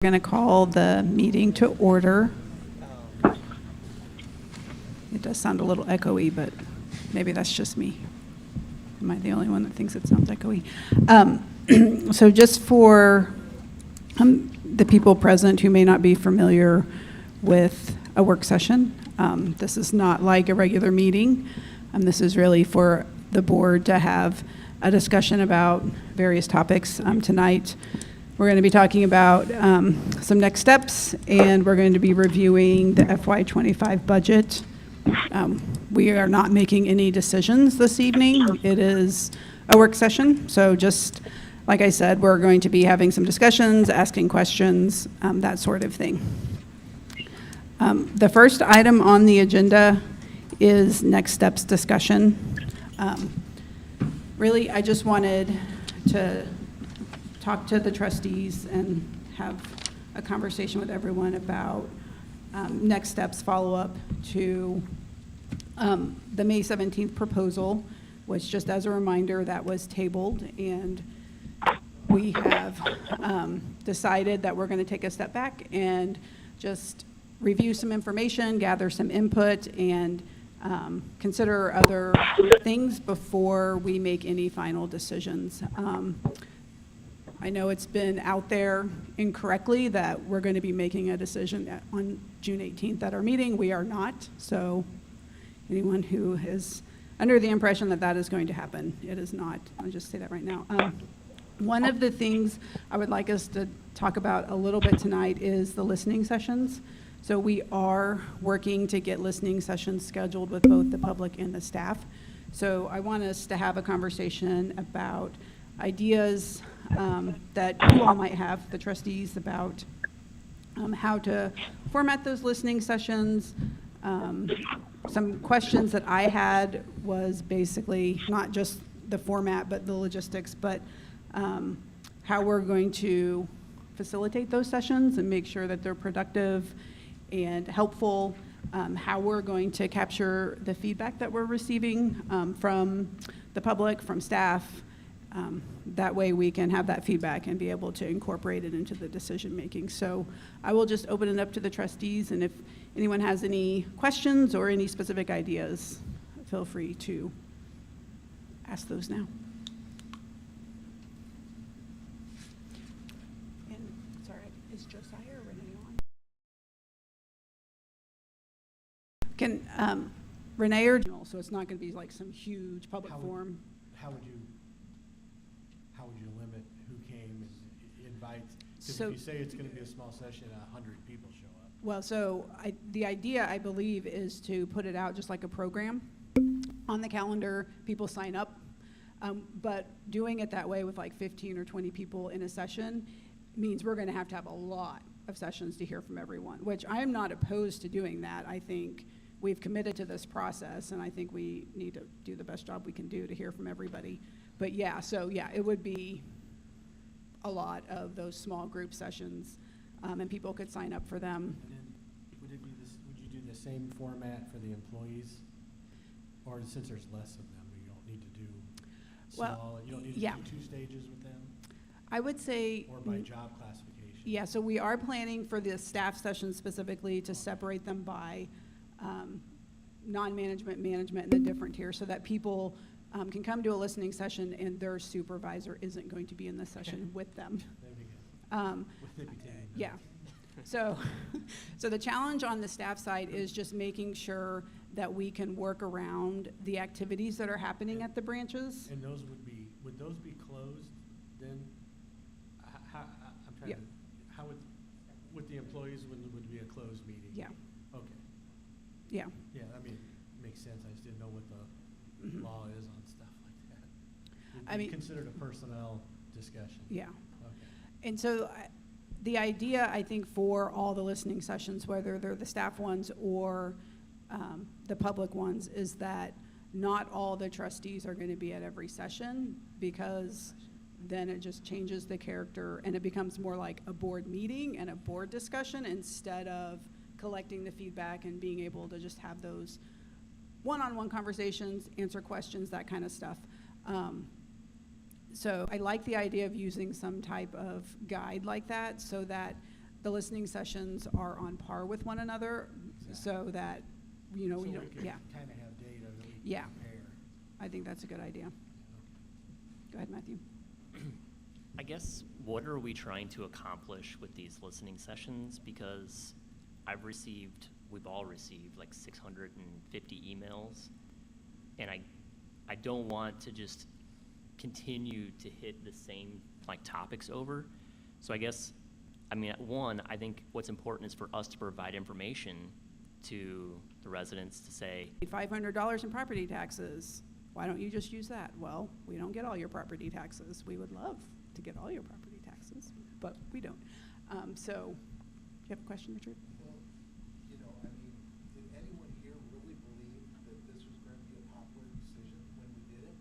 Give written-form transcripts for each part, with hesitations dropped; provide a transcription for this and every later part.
Going to call the meeting to order. It does sound a little echoey, but maybe that's just me. Am I the only one that thinks it sounds echoey? So just for the people present who may not be familiar with a work session, this is not like a regular meeting. This is really for the board to have a discussion about various topics. Tonight, we're going to be talking about some next steps, and we're going to be reviewing the FY25 budget. We are not making any decisions this evening. It is a work session, so just like I said, we're going to be having some discussions, asking questions, that sort of thing. The first item on the agenda is next steps discussion. Really, I just wanted to talk to the trustees and have a conversation with everyone about next steps follow-up to the May 17th proposal, which, just as a reminder, that was tabled, and we have decided that we're going to take a step back and just review some information, gather some input, and consider other things before we make any final decisions. I know it's been out there incorrectly that we're going to be making a decision on June 18th at our meeting. We are not. So anyone who is under the impression that that is going to happen, it is not. I'll just say that right now. One of the things I would like us to talk about a little bit tonight is the listening sessions. So we are working to get listening sessions scheduled with both the public and the staff. So I want us to have a conversation about ideas that you all might have, the trustees, about how to format those listening sessions. Some questions that I had was basically not just the format, but the logistics, but how we're going to facilitate those sessions and make sure that they're productive and helpful, how we're going to capture the feedback that we're receiving from the public, from staff. That way we can have that feedback and be able to incorporate it into the decision making. So I will just open it up to the trustees, and if anyone has any questions or any specific ideas, feel free to ask those now. And sorry, is Josiah or Renee on? Can Renee or so it's not going to be like some huge public forum. How would you limit who came and invite? Because So, if you say it's going to be a small session, 100 people show up. Well, so the idea, I believe, is to put it out just like a program on the calendar. People sign up, but doing it that way with like 15 or 20 people in a session means we're going to have a lot of sessions to hear from everyone, which I am not opposed to doing that. I think we've committed to this process, and I think we need to do the best job we can do to hear from everybody. But yeah, so yeah, it would be a lot of those small group sessions, and people could sign up for them. And then would you do the same format for the employees? Or since there's less of them, you don't need to do small, you don't need to do 2 stages with them? I would say, or by job classification? Yeah, so we are planning for the staff sessions specifically to separate them by non-management, management, and the different tiers, so that people can come to a listening session and their supervisor isn't going to be in the session with them. Yeah. So the challenge on the staff side is just making sure that we can work around the activities that are happening at the branches. And would those be closed then? I'm trying to, how would the employees would be a closed meeting? Yeah. Okay. Yeah. Yeah, I mean, it makes sense. I just didn't know what the law is on stuff like that. I mean, considered a personnel discussion. Yeah. Okay. And so the idea, I think, for all the listening sessions, whether they're the staff ones or the public ones, is that not all the trustees are going to be at every session, because then it just changes the character and it becomes more like a board meeting and a board discussion instead of collecting the feedback and being able to just have those one-on-one conversations, answer questions, that kind of stuff. So I like the idea of using some type of guide like that, so that the listening sessions are on par with one another, so that, you know, So we we don't, could yeah. kind of have data that we can Yeah. compare. I think that's a good idea. Go ahead, Matthew. I guess, what are we trying to accomplish with these listening sessions? Because we've all received like 650 emails, and I don't want to just continue to hit the same like topics over. So I guess, I mean, one, I think what's important is for us to provide information to the residents to say, $500 in property taxes. Why don't you just use that? Well, we don't get all your property taxes. We would love to get all your property taxes, but we don't. So, you have a question, Richard? Well, you know, I mean, did anyone here really believe that this was going to be a popular decision when we did it?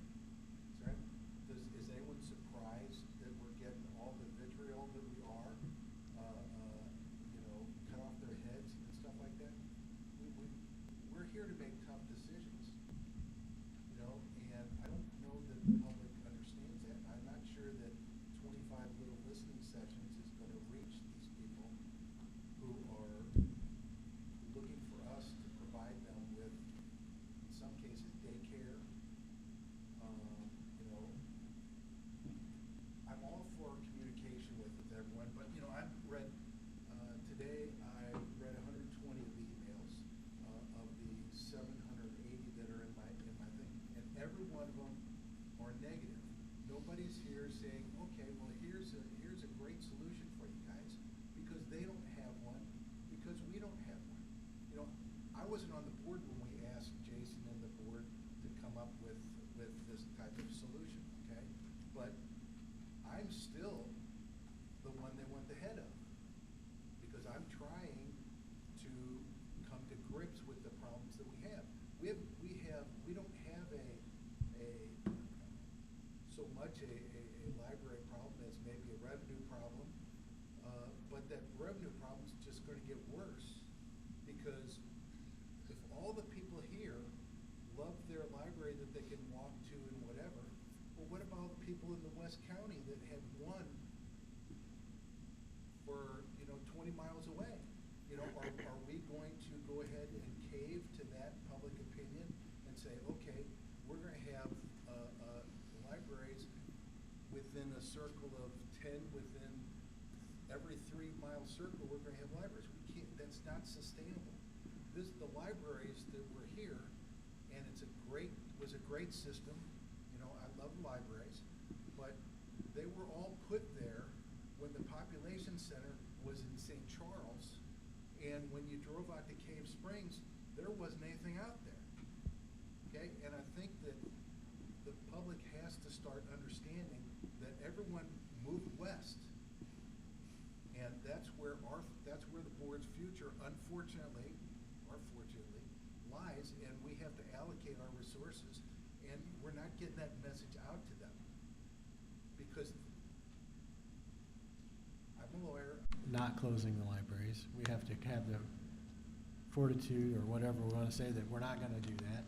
Is anyone surprised that we're getting all the vitriol that we are? You know, cut off their heads and stuff like that? We're here to make tough decisions, you know, and I don't know that the public understands that. I'm not sure that 25 little listening sessions is going to reach these people who are looking for us to provide them with, in some cases, daycare. You know, I'm all for communication with everyone, but, you know, I've read, today I read 120 of the emails of the 780 that are in my thing, and every one of them are negative. Nobody's here saying, okay, well, here's a great solution for you guys, because they don't have one, because we don't have one. You know, I wasn't on the board when we asked Jason and the board to come up with this type of solution, okay? But I'm still the one they want the head of, because I'm trying to come to grips with the problems that we have. We don't have so much a library problem as maybe a revenue problem, but that revenue problem is just going to get worse, because if all the people here love their library that they can walk to and whatever, well, what about all the people in the West County that have one for, 20 miles away? You know, are we going to go ahead and cave to that public opinion and say, okay, we're going to have libraries within a circle of 10, within every 3-mile circle, we're going to have libraries. We can't, that's not sustainable. The libraries that were here, and was a great system. You know, I love libraries, but they were all put there when the population center was in St. Charles, and when you drove out to Cave Springs, there wasn't anything out there. Okay, and I think that the public has to start understanding that everyone moved west, and that's where the board's future, unfortunately or fortunately, lies, and we have to allocate our resources, and we're not getting that message out to them, because I'm a lawyer. Not closing the libraries. We have to have the fortitude, or whatever we want to say, that we're not going to do that.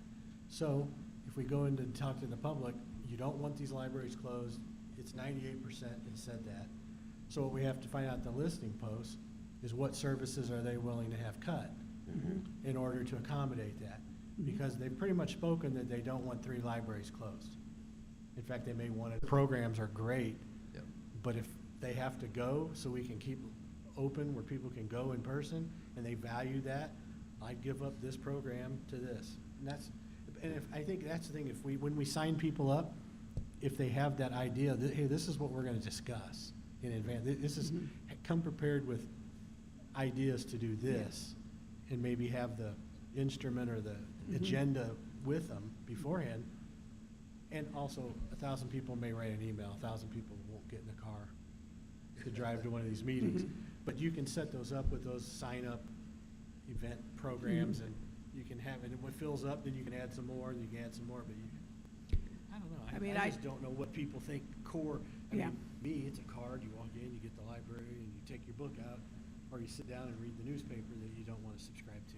So if we go in to talk to the public, you don't want these libraries closed. It's 98% that said that. So what we have to find out the listing post is what services are they willing to have cut in order to accommodate that. Because they've pretty much spoken that they don't want 3 libraries closed. In fact, they may want it. The programs are great, but if they have to go so we can keep open where people can go in person and they value that, I'd give up this program to this. And I think that's the thing, when we sign people up, if they have that idea that, hey, this is what we're going to discuss in advance. This is, come prepared with ideas to do this, and maybe have the instrument or the agenda with them beforehand. And also, 1,000 people may write an email, 1,000 people won't get in the car to drive to one of these meetings. But you can set those up with those sign-up event programs, and you can have it. And what fills up, then you can add some more, and you can add some more. But I don't know. I just don't know what people think core. I mean, me, it's a card. You walk in, you get the library, and you take your book out, or you sit down and read the newspaper that you don't want to subscribe to.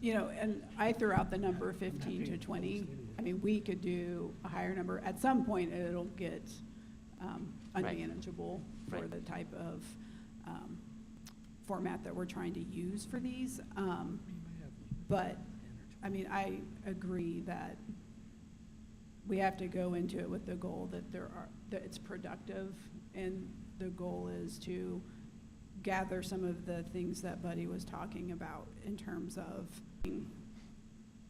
And I threw out the number 15 to 20. I mean, we could do a higher number. At some point, it'll get unmanageable for Right. the type of format that we're trying to use for these. But, I mean, I agree that we have to go into it with the goal that that it's productive, and the goal is to gather some of the things that Buddy was talking about in terms of,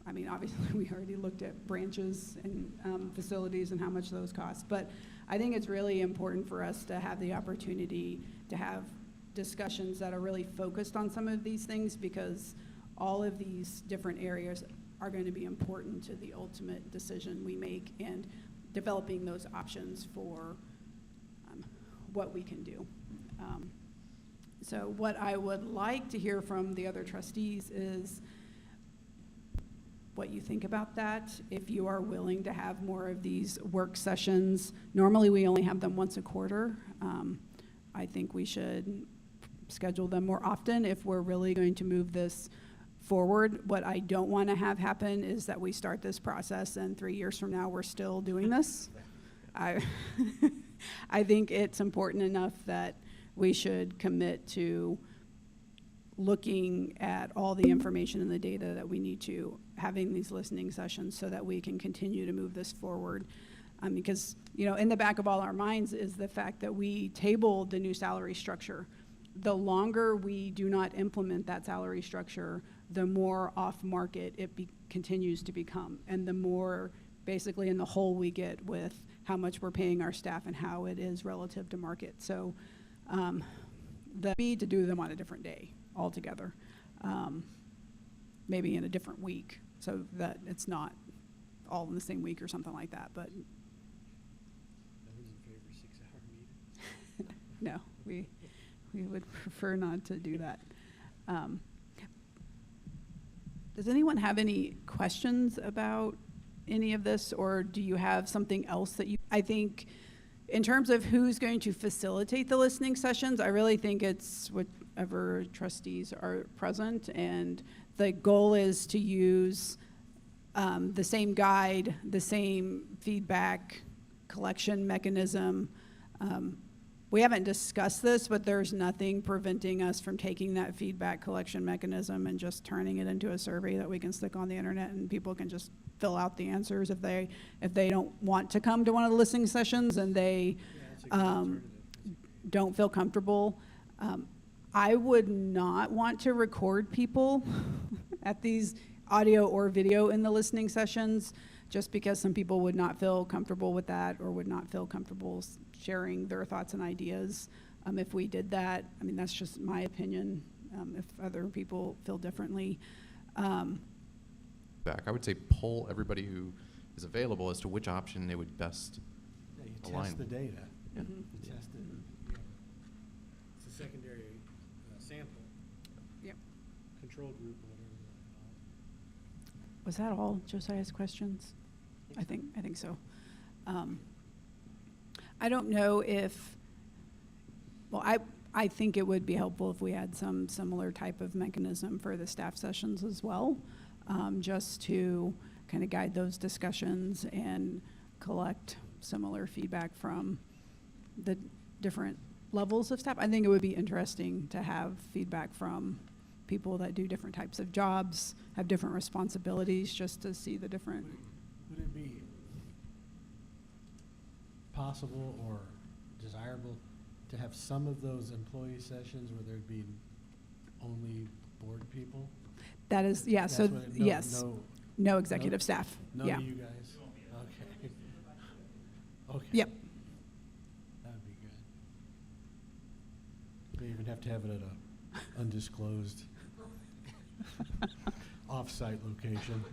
I mean, obviously, we already looked at branches and facilities and how much those cost, but I think it's really important for us to have the opportunity to have discussions that are really focused on some of these things, because all of these different areas are going to be important to the ultimate decision we make and developing those options for what we can do. So what I would like to hear from the other trustees is what you think about that. If you are willing to have more of these work sessions, normally we only have them once a quarter. I think we should schedule them more often if we're really going to move this forward. What I don't want to have happen is that we start this process and 3 years from now we're still doing this. I think it's important enough that we should commit to looking at all the information and the data that we need to, having these listening sessions so that we can continue to move this forward. Because, you know, in the back of all our minds is the fact that we tabled the new salary structure. The longer we do not implement that salary structure, the more off-market it continues to become, and the more basically in the hole we get with how much we're paying our staff and how it is relative to market. So the need to do them on a different day altogether, maybe in a different week, so that it's not all in the same week or something like that. But No one's in favor of 6-hour meeting? no, we would prefer not to do that. Does anyone have any questions about any of this, or do you have something else that I think in terms of who's going to facilitate the listening sessions, I really think it's whatever trustees are present, and the goal is to use the same guide, the same feedback collection mechanism. We haven't discussed this, but there's nothing preventing us from taking that feedback collection mechanism and just turning it into a survey that we can stick on the internet, and people can just fill out the answers if they don't want to come to one of the listening sessions and they don't feel comfortable. I would not want to record people at these audio or video in the listening sessions, just because some people would not feel comfortable with that or would not feel comfortable sharing their thoughts and ideas if we did that. I mean, that's just my opinion. If other people feel differently. Back, I would say poll everybody who is available as to which option they would best Yeah, you align. test the data. Yeah. Mhm. You test it. It's a secondary sample, Yep. control group, or whatever you want to call it. Was that all Josiah's questions? I think so. I don't know if, well, I think it would be helpful if we had some similar type of mechanism for the staff sessions as well, just to kind of guide those discussions and collect similar feedback from the different levels of staff. I think it would be interesting to have feedback from people that do different types of jobs, have different responsibilities, just to see the different. Would it be possible or desirable to have some of those employee sessions where there'd be only board people? That is, yeah, so, That's what it- no- yes, no executive staff, None yeah. of you guys? Okay. Okay. Yep, That would be good. They even have to have it at a undisclosed off-site location.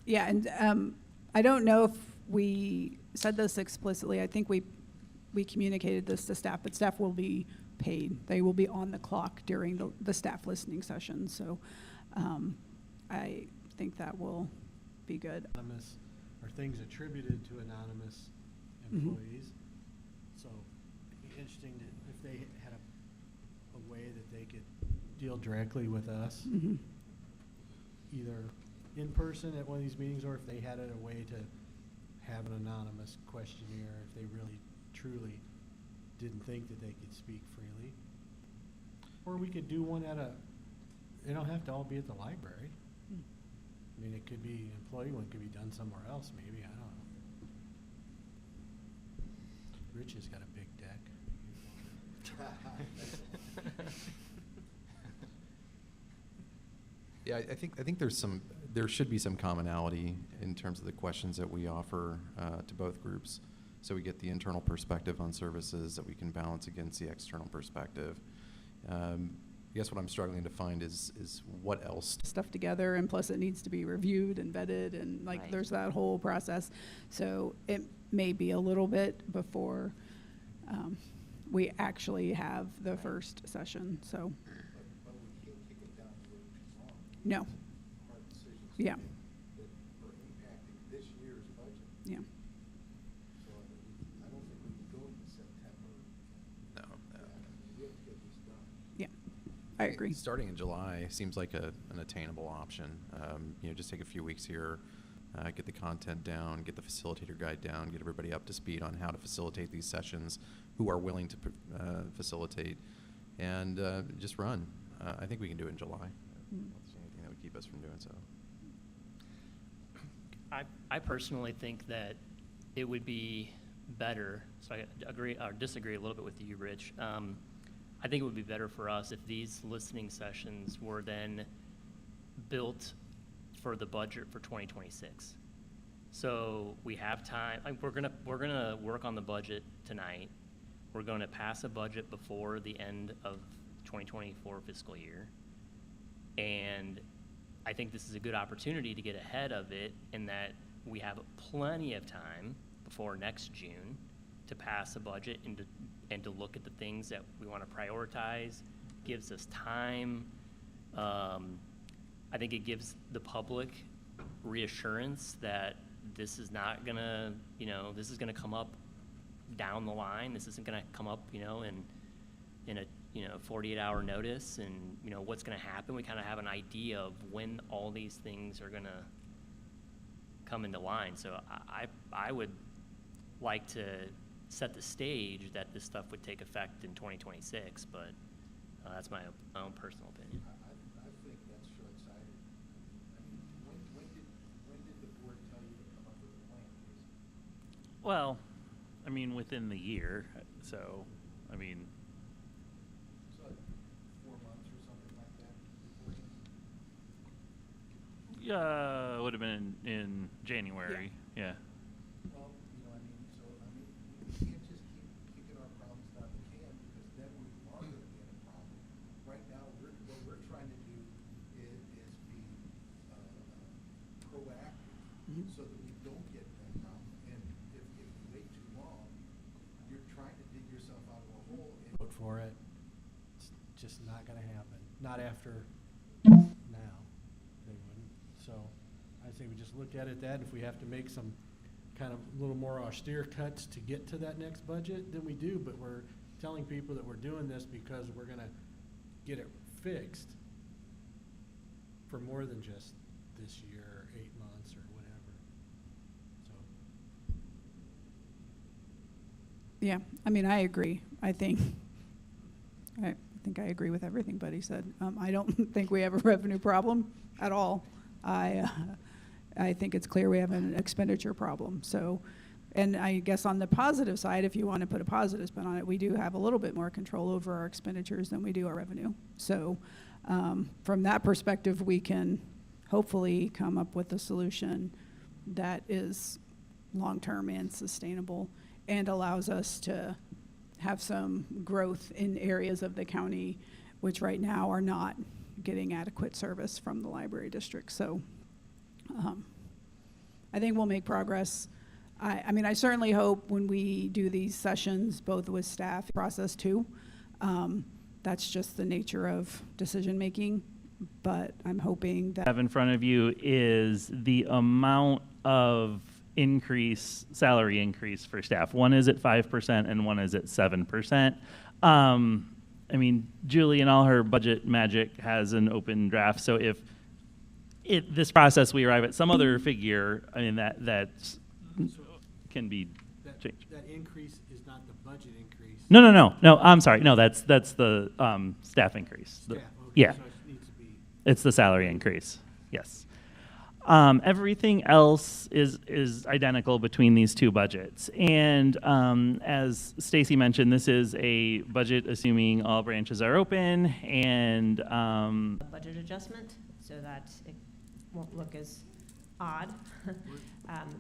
yeah, and I don't know if we said this explicitly. I think we communicated this to staff, but staff will be paid. They will be on the clock during the staff listening session, so I think that will be good. Anonymous, or things attributed to anonymous Mhm. employees. So it'd be interesting if they had a way that they could deal directly with us, Mhm. either in person at one of these meetings, or if they had a way to have an anonymous questionnaire, if they really truly didn't think that they could speak freely. Or we could do one at they don't have to all be at the library. I mean, it could be, employee one could be done somewhere else, maybe, I don't know. Rich has got a big deck. Yeah, I think there should be some commonality in terms of the questions that we offer to both groups. So we get the internal perspective on services that we can balance against the external perspective. I guess what I'm struggling to find is what else. Stuff together, and plus it needs to be reviewed and vetted, and like Right. there's that whole process. So it may be a little bit before we actually have the first session, so, But we can't kick it down for too long. no, Hard decisions. to Yeah. make that are impacting this year's budget. yeah. So I don't think we can go into September. No. We have to get this done. Yeah, I agree. Starting in July seems like an attainable option. Just take a few weeks here, get the content down, get the facilitator guide down, get everybody up to speed on how to facilitate these sessions, who are willing to facilitate, and just run. I think we can do it in July. I don't see anything that would keep us from doing so. I personally think that it would be better, so I agree or disagree a little bit with you, Rich. I think it would be better for us if these listening sessions were then built for the budget for 2026. So we have time. We're gonna work on the budget tonight. We're going to pass a budget before the end of 2024 fiscal year. And I think this is a good opportunity to get ahead of it in that we have plenty of time before next June to pass a budget and to look at the things that we want to prioritize. Gives us time. I think it gives the public reassurance that this is not gonna, this is gonna come up down the line. This isn't gonna come up, in a 48-hour notice, and what's gonna happen. We kind of have an idea of when all these things are gonna come into line. So I would like to set the stage that this stuff would take effect in 2026, but that's my own personal opinion. I think that's short-sighted. I mean, when did the board tell you to come up with a plan, Jason? Well, I mean, within the year, so, I mean, So 4 months or something like that beforehand? it would have been in January, yeah. Well, we can't just keep kicking our problems down the can, because then we are gonna be in a problem. Right now, what we're trying to do is be proactive, so that we don't get in that problem. And if you wait too long, you're trying to dig yourself out of a hole. Vote for it. It's just not gonna happen. Not after now. They wouldn't. So I say we just look at it that if we have to make some kind of a little more austere cuts to get to that next budget, then we do. But we're telling people that we're doing this because we're gonna get it fixed for more than just this year, 8 months, or whatever. So. Yeah, I mean, I agree. I think I agree with everything Buddy said. I don't think we have a revenue problem at all. I think it's clear we have an expenditure problem. So, and I guess on the positive side, if you want to put a positive spin on it, we do have a little bit more control over our expenditures than we do our revenue. So, from that perspective, we can hopefully come up with a solution that is long-term and sustainable and allows us to have some growth in areas of the county which right now are not getting adequate service from the library district. So I think we'll make progress. I mean, I certainly hope when we do these sessions, both with staff process too, that's just the nature of decision-making, but I'm hoping that Have in front of you is the amount of salary increase for staff. One is at 5% and one is at 7%. I mean, Julie and all her budget magic has an open draft. So if this process we arrive at some other figure, I mean, that can be changed. That increase is not the budget increase. No, I'm sorry. No, that's the staff increase. Staff, okay, Yeah, so it needs to be. it's the salary increase. Yes. Everything else is identical between these two budgets. And as Stacy mentioned, this is a budget assuming all branches are open and budget adjustment so that it won't look as odd.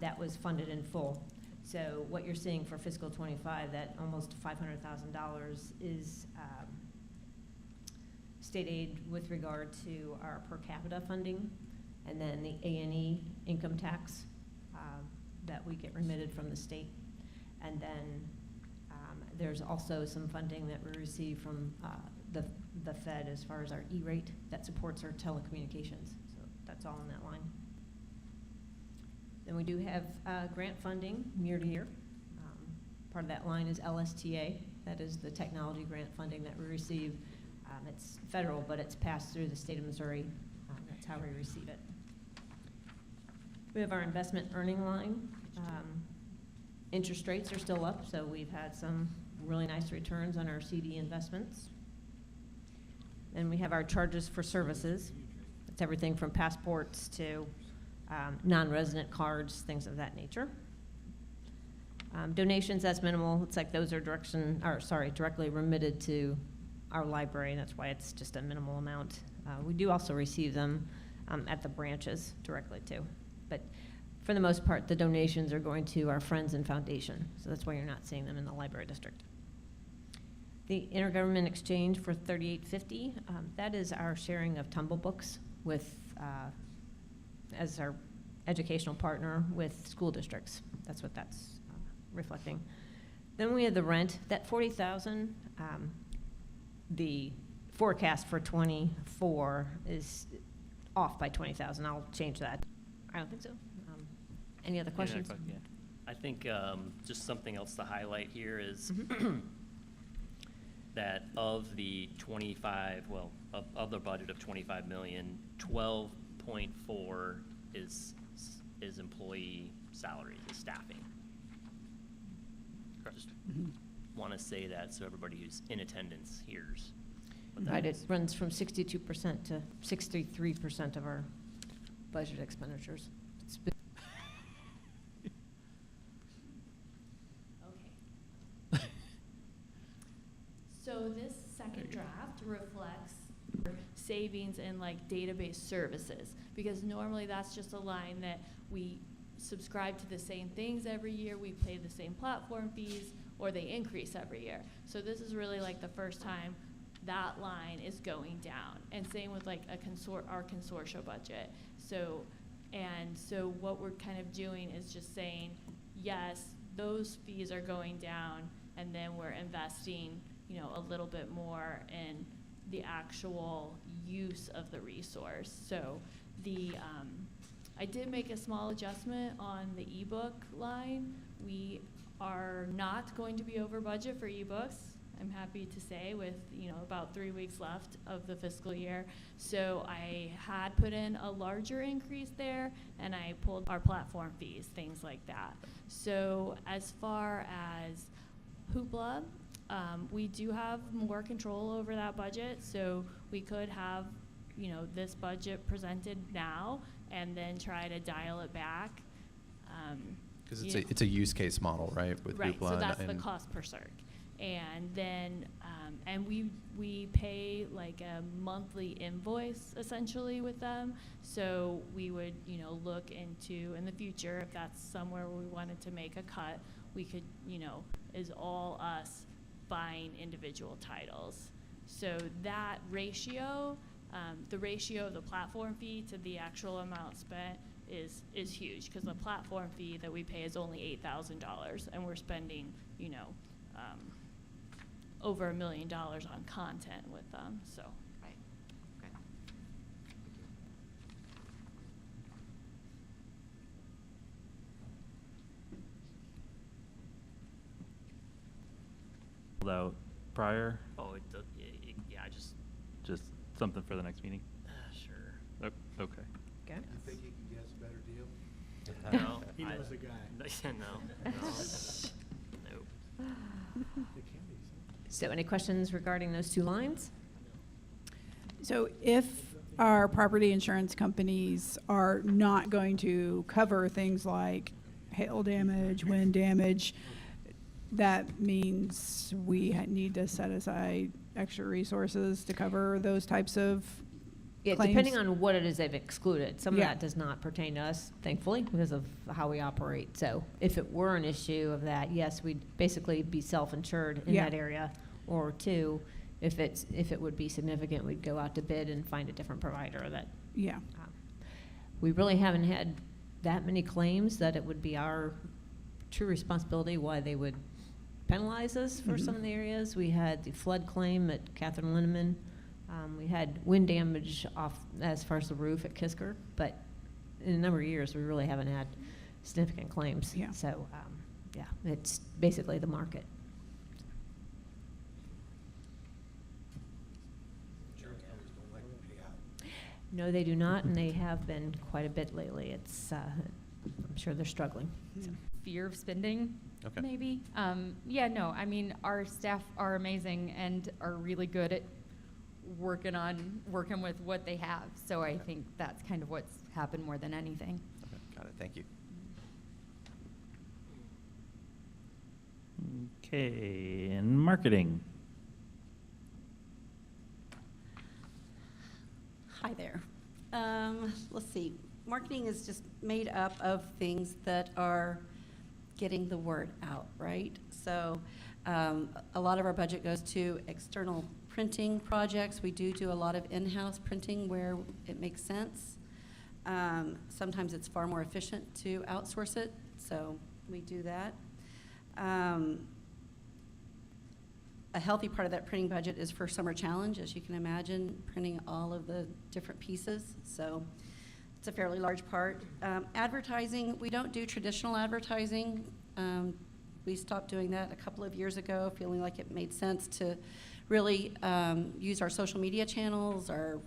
That was funded in full. So what you're seeing for fiscal '25, that almost $500,000 is state aid with regard to our per capita funding, and then the A&E income tax that we get remitted from the state. And then there's also some funding that we receive from the Fed as far as our E-rate that supports our telecommunications. So that's all in that line. Then we do have grant funding year to year. Part of that line is LSTA. That is the technology grant funding that we receive. It's federal, but it's passed through the state of Missouri. That's how we receive it. We have our investment earning line. Interest rates are still up, so we've had some really nice returns on our CD investments. Then we have our charges for services. It's everything from passports to non-resident cards, things of that nature. Donations, that's minimal. It's like those are directly remitted to our library. That's why it's just a minimal amount. We do also receive them at the branches directly too. But for the most part, the donations are going to our friends and foundation. So that's why you're not seeing them in the library district. The intergovernment exchange for $38.50, that is our sharing of Tumble books with as our educational partner with school districts. That's what that's reflecting. Then we have the rent, that $40,000. The forecast for '24 is off by $20,000. I'll change that. I don't think so. Any other questions? Yeah. I think just something else to highlight here is that of the 25, well, of the budget of 25 million, 12.4 is employee salaries, is staffing. Just want to say that so everybody who's in attendance hears. what that Right, it is. runs from 62% to 63% of our budget expenditures. It's been- Okay. So this second draft reflects savings in like database services, because normally that's just a line that we subscribe to the same things every year, we pay the same platform fees, or they increase every year. So this is really like the first time that line is going down. And same with like our consortia budget. So what we're kind of doing is just saying, yes, those fees are going down, and then we're investing, a little bit more in the actual use of the resource. So I did make a small adjustment on the ebook line. We are not going to be over budget for ebooks, I'm happy to say, with about 3 weeks left of the fiscal year. So I had put in a larger increase there, and I pulled our platform fees, things like that. So as far as Hoopla, we do have more control over that budget, so we could have this budget presented now and then try to dial it back. Because it's a use case model, right? With Right, Hoopla so that's the and cost per circ. And then, and we pay like a monthly invoice essentially with them. So we would, look into in the future, if that's somewhere we wanted to make a cut, we could, is all us buying individual titles. So that ratio, the ratio of the platform fee to the actual amount spent is huge, because the platform fee that we pay is only $8,000, and we're spending, over $1 million on content with them. So. Right. Okay. out prior, Oh, yeah, just something for the next meeting. sure. Okay. Okay. You think you can get us a better deal? No, He knows the guy. No, no. Nope. So any questions regarding those two lines? So if our property insurance companies are not going to cover things like hail damage, wind damage, that means we need to set aside extra resources to cover those types of Yeah, claims? depending on what it is they've excluded. Some of Yeah. that does not pertain to us, thankfully, because of how we operate. So if it were an issue of that, yes, we'd basically be self-insured in Yeah. that area. Or two, if it would be significant, we'd go out to bid and find a different provider that, Yeah, we really haven't had that many claims that it would be our true responsibility why they would penalize us for some of the areas. We had the flood claim at Catherine Linneman. We had wind damage off as far as the roof at Kisker, but in a number of years, we really haven't had significant claims. Yeah. So, yeah, it's basically the market. No, they do not, and they have been quite a bit lately. It's, I'm sure they're struggling. So. Fear of spending, Okay. maybe. Yeah, no, I mean, our staff are amazing and are really good at working with what they have. So I think that's kind of what's happened more than anything. Okay, got it. Thank you. Okay, and marketing. Hi there. Let's see. Marketing is just made up of things that are getting the word out, right? So a lot of our budget goes to external printing projects. We do a lot of in-house printing where it makes sense. Sometimes it's far more efficient to outsource it, so we do that. A healthy part of that printing budget is for Summer Challenge, as you can imagine, printing all of the different pieces. So it's a fairly large part. Advertising, we don't do traditional advertising. We stopped doing that a couple of years ago, feeling like it made sense to really use our social media channels, our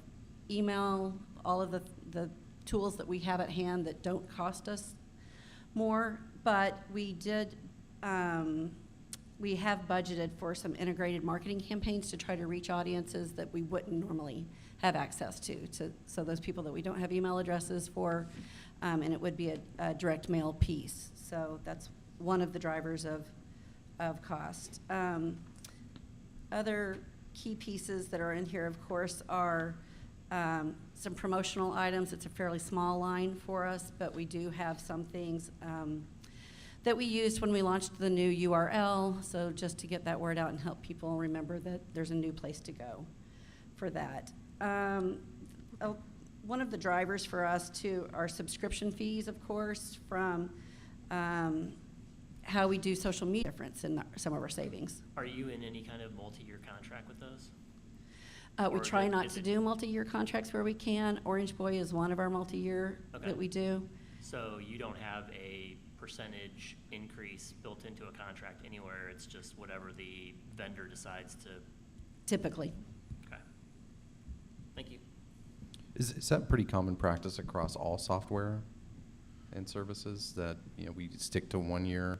email, all of the tools that we have at hand that don't cost us more. But we did, we have budgeted for some integrated marketing campaigns to try to reach audiences that we wouldn't normally have access to. So those people that we don't have email addresses for, and it would be a direct mail piece. So that's one of the drivers of cost. Other key pieces that are in here, of course, are some promotional items. It's a fairly small line for us, but we do have some things that we used when we launched the new URL, so just to get that word out and help people remember that there's a new place to go for that. One of the drivers for us, too, are subscription fees, of course, from how we do social media difference in some of our savings. Are you in any kind of multi-year contract with those? We Or try is not it- to do multi-year contracts where we can. Orange Boy is one of our multi-year Okay. that we do. So you don't have a percentage increase built into a contract anywhere, it's just whatever the vendor decides to, Typically. okay. Thank you. Is that pretty common practice across all software and services that, you know, we stick to 1 year?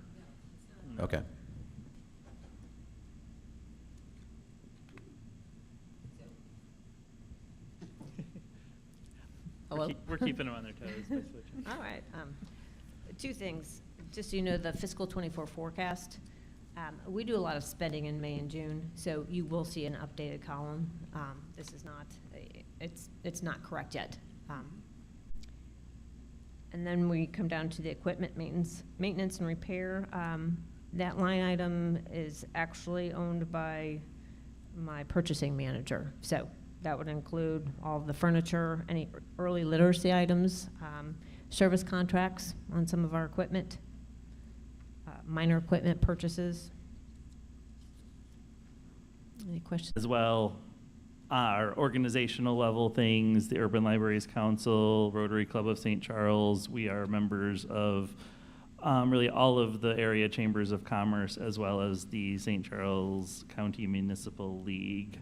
Okay. Hello? We're keeping them on their toes by switching. All right. Two things. Just so you know, the fiscal '24 forecast, we do a lot of spending in May and June, so you will see an updated column. This is not, it's not correct yet. And then we come down to the equipment maintenance and repair. That line item is actually owned by my purchasing manager. So that would include all of the furniture, any early literacy items, service contracts on some of our equipment, minor equipment purchases. Any questions? As well, our organizational level things, the Urban Libraries Council, Rotary Club of St. Charles, we are members of really all of the area chambers of commerce, as well as the St. Charles County Municipal League.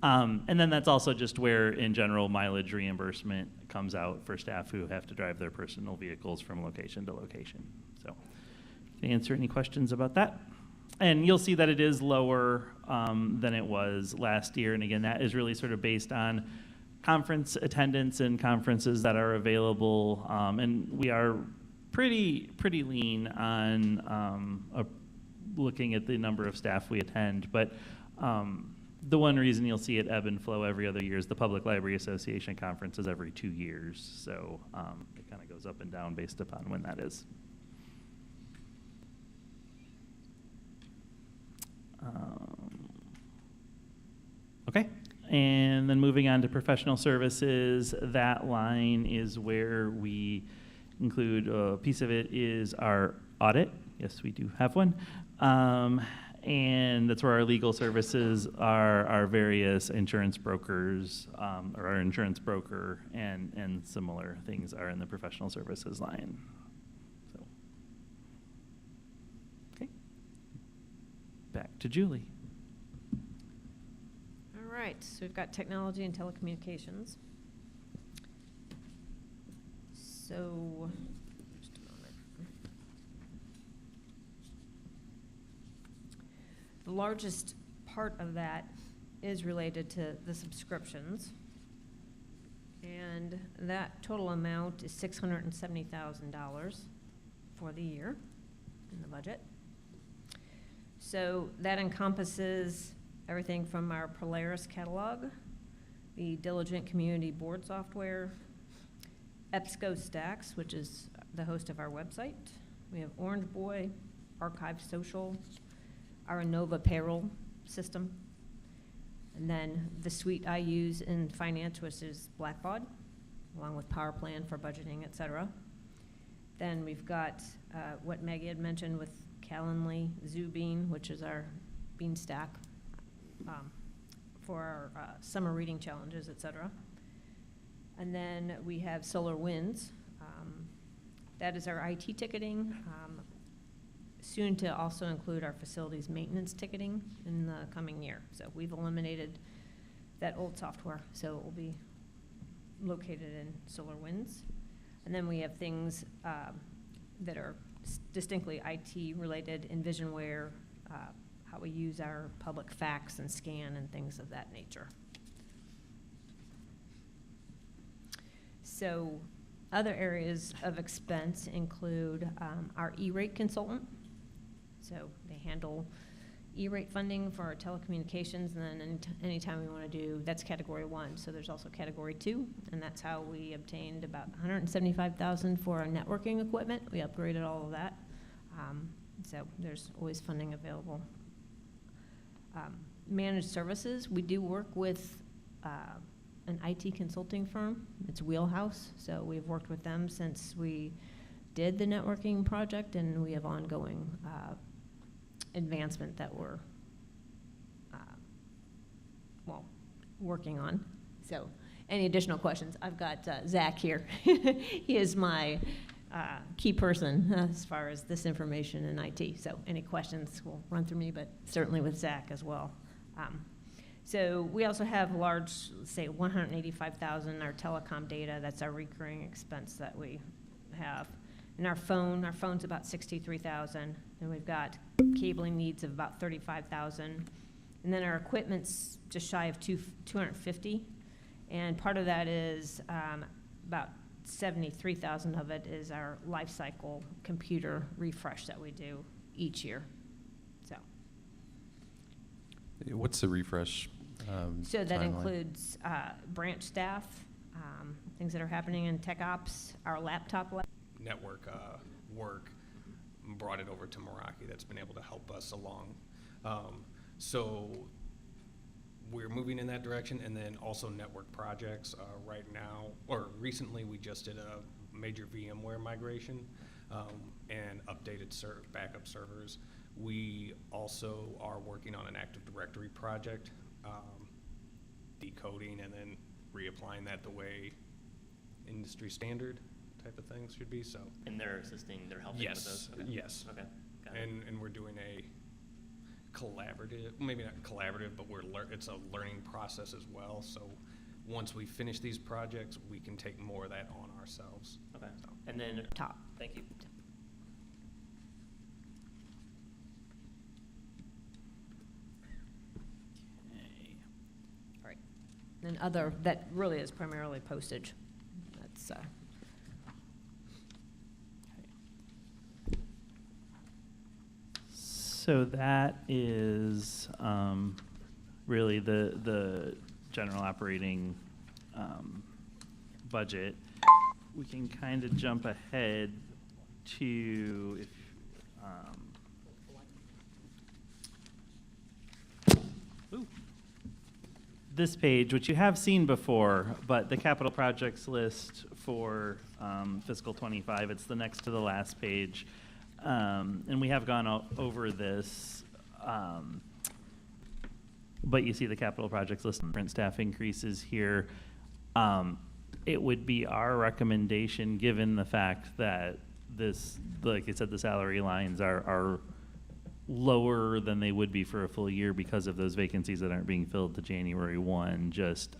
And then that's also just where, in general, mileage reimbursement comes out for staff who have to drive their personal vehicles from location to location. So, can I answer any questions about that? and you'll see that it is lower than it was last year. And again, that is really sort of based on conference attendance and conferences that are available. And we are pretty lean on looking at the number of staff we attend. But the one reason you'll see it ebb and flow every other year is the Public Library Association conference is every 2 years. So it kind of goes up and down based upon when that is. Okay, and then moving on to professional services, that line is where we include, a piece of it is our audit. Yes, we do have one. And that's where our legal services are, our various insurance brokers, or our insurance broker and similar things are in the professional services line. So, okay. Back to Julie. All right, so we've got technology and telecommunications. So, just a moment. The largest part of that is related to the subscriptions. And that total amount is $670,000 for the year in the budget. So that encompasses everything from our Polaris catalog, the Diligent Community Board software, EBSCO Stacks, which is the host of our website. We have Orange Boy, Archive Social, our Innova payroll system, and then the suite I use in finance, which is Blackbaud, along with PowerPlan for budgeting, et cetera. Then we've got what Maggie had mentioned with Calendly, ZooBean, which is our Bean stack for our summer reading challenges, et cetera. And then we have SolarWinds. That is our IT ticketing. Soon to also include our facilities maintenance ticketing in the coming year. So we've eliminated that old software, so it will be located in SolarWinds. And then we have things that are distinctly IT related, Envisionware, how we use our public fax and scan and things of that nature. So other areas of expense include our E-rate consultant. So they handle E-rate funding for our telecommunications, and then anytime we want to do, that's category 1. So there's also category 2, and that's how we obtained about $175,000 for our networking equipment. We upgraded all of that. So there's always funding available. Managed services, we do work with an IT consulting firm. It's Wheelhouse, so we've worked with them since we did the networking project, and we have ongoing advancement that we're working on. So any additional questions? I've got Zach here. He is my key person as far as this information in IT. So any questions will run through me, but certainly with Zach as well. So we also have large, say, $185,000, our telecom data. That's our recurring expense that we have. And our phone's about $63,000. And we've got cabling needs of about $35,000. And then our equipment's just shy of $250,000. And part of that is about $73,000 of it is our life cycle computer refresh that we do each year. So. What's the refresh So that timeline? includes branch staff, things that are happening in tech ops, our laptop. Network work, brought it over to Meraki. That's been able to help us along. So we're moving in that direction, and then also network projects right now, or recently we just did a major VMware migration and updated backup servers. We also are working on an Active Directory project, decoding and then reapplying that the way industry standard type of things should be. So. And they're helping with those? Okay. Yes. Okay, got it. And we're doing a collaborative, maybe not collaborative, but it's a learning process as well. So once we finish these projects, we can take more of that on ourselves. Okay, and then, Top. thank you. and other, that really is primarily postage. That's, So that is really the general operating budget. We can kind of jump ahead to if ooh. This page, which you have seen before, but the capital projects list for fiscal '25, it's the next to the last page. And we have gone over this, but you see the capital projects list and print staff increases here. It would be our recommendation, given the fact that this, like I said, the salary lines are lower than they would be for a full year because of those vacancies that aren't being filled to January 1, just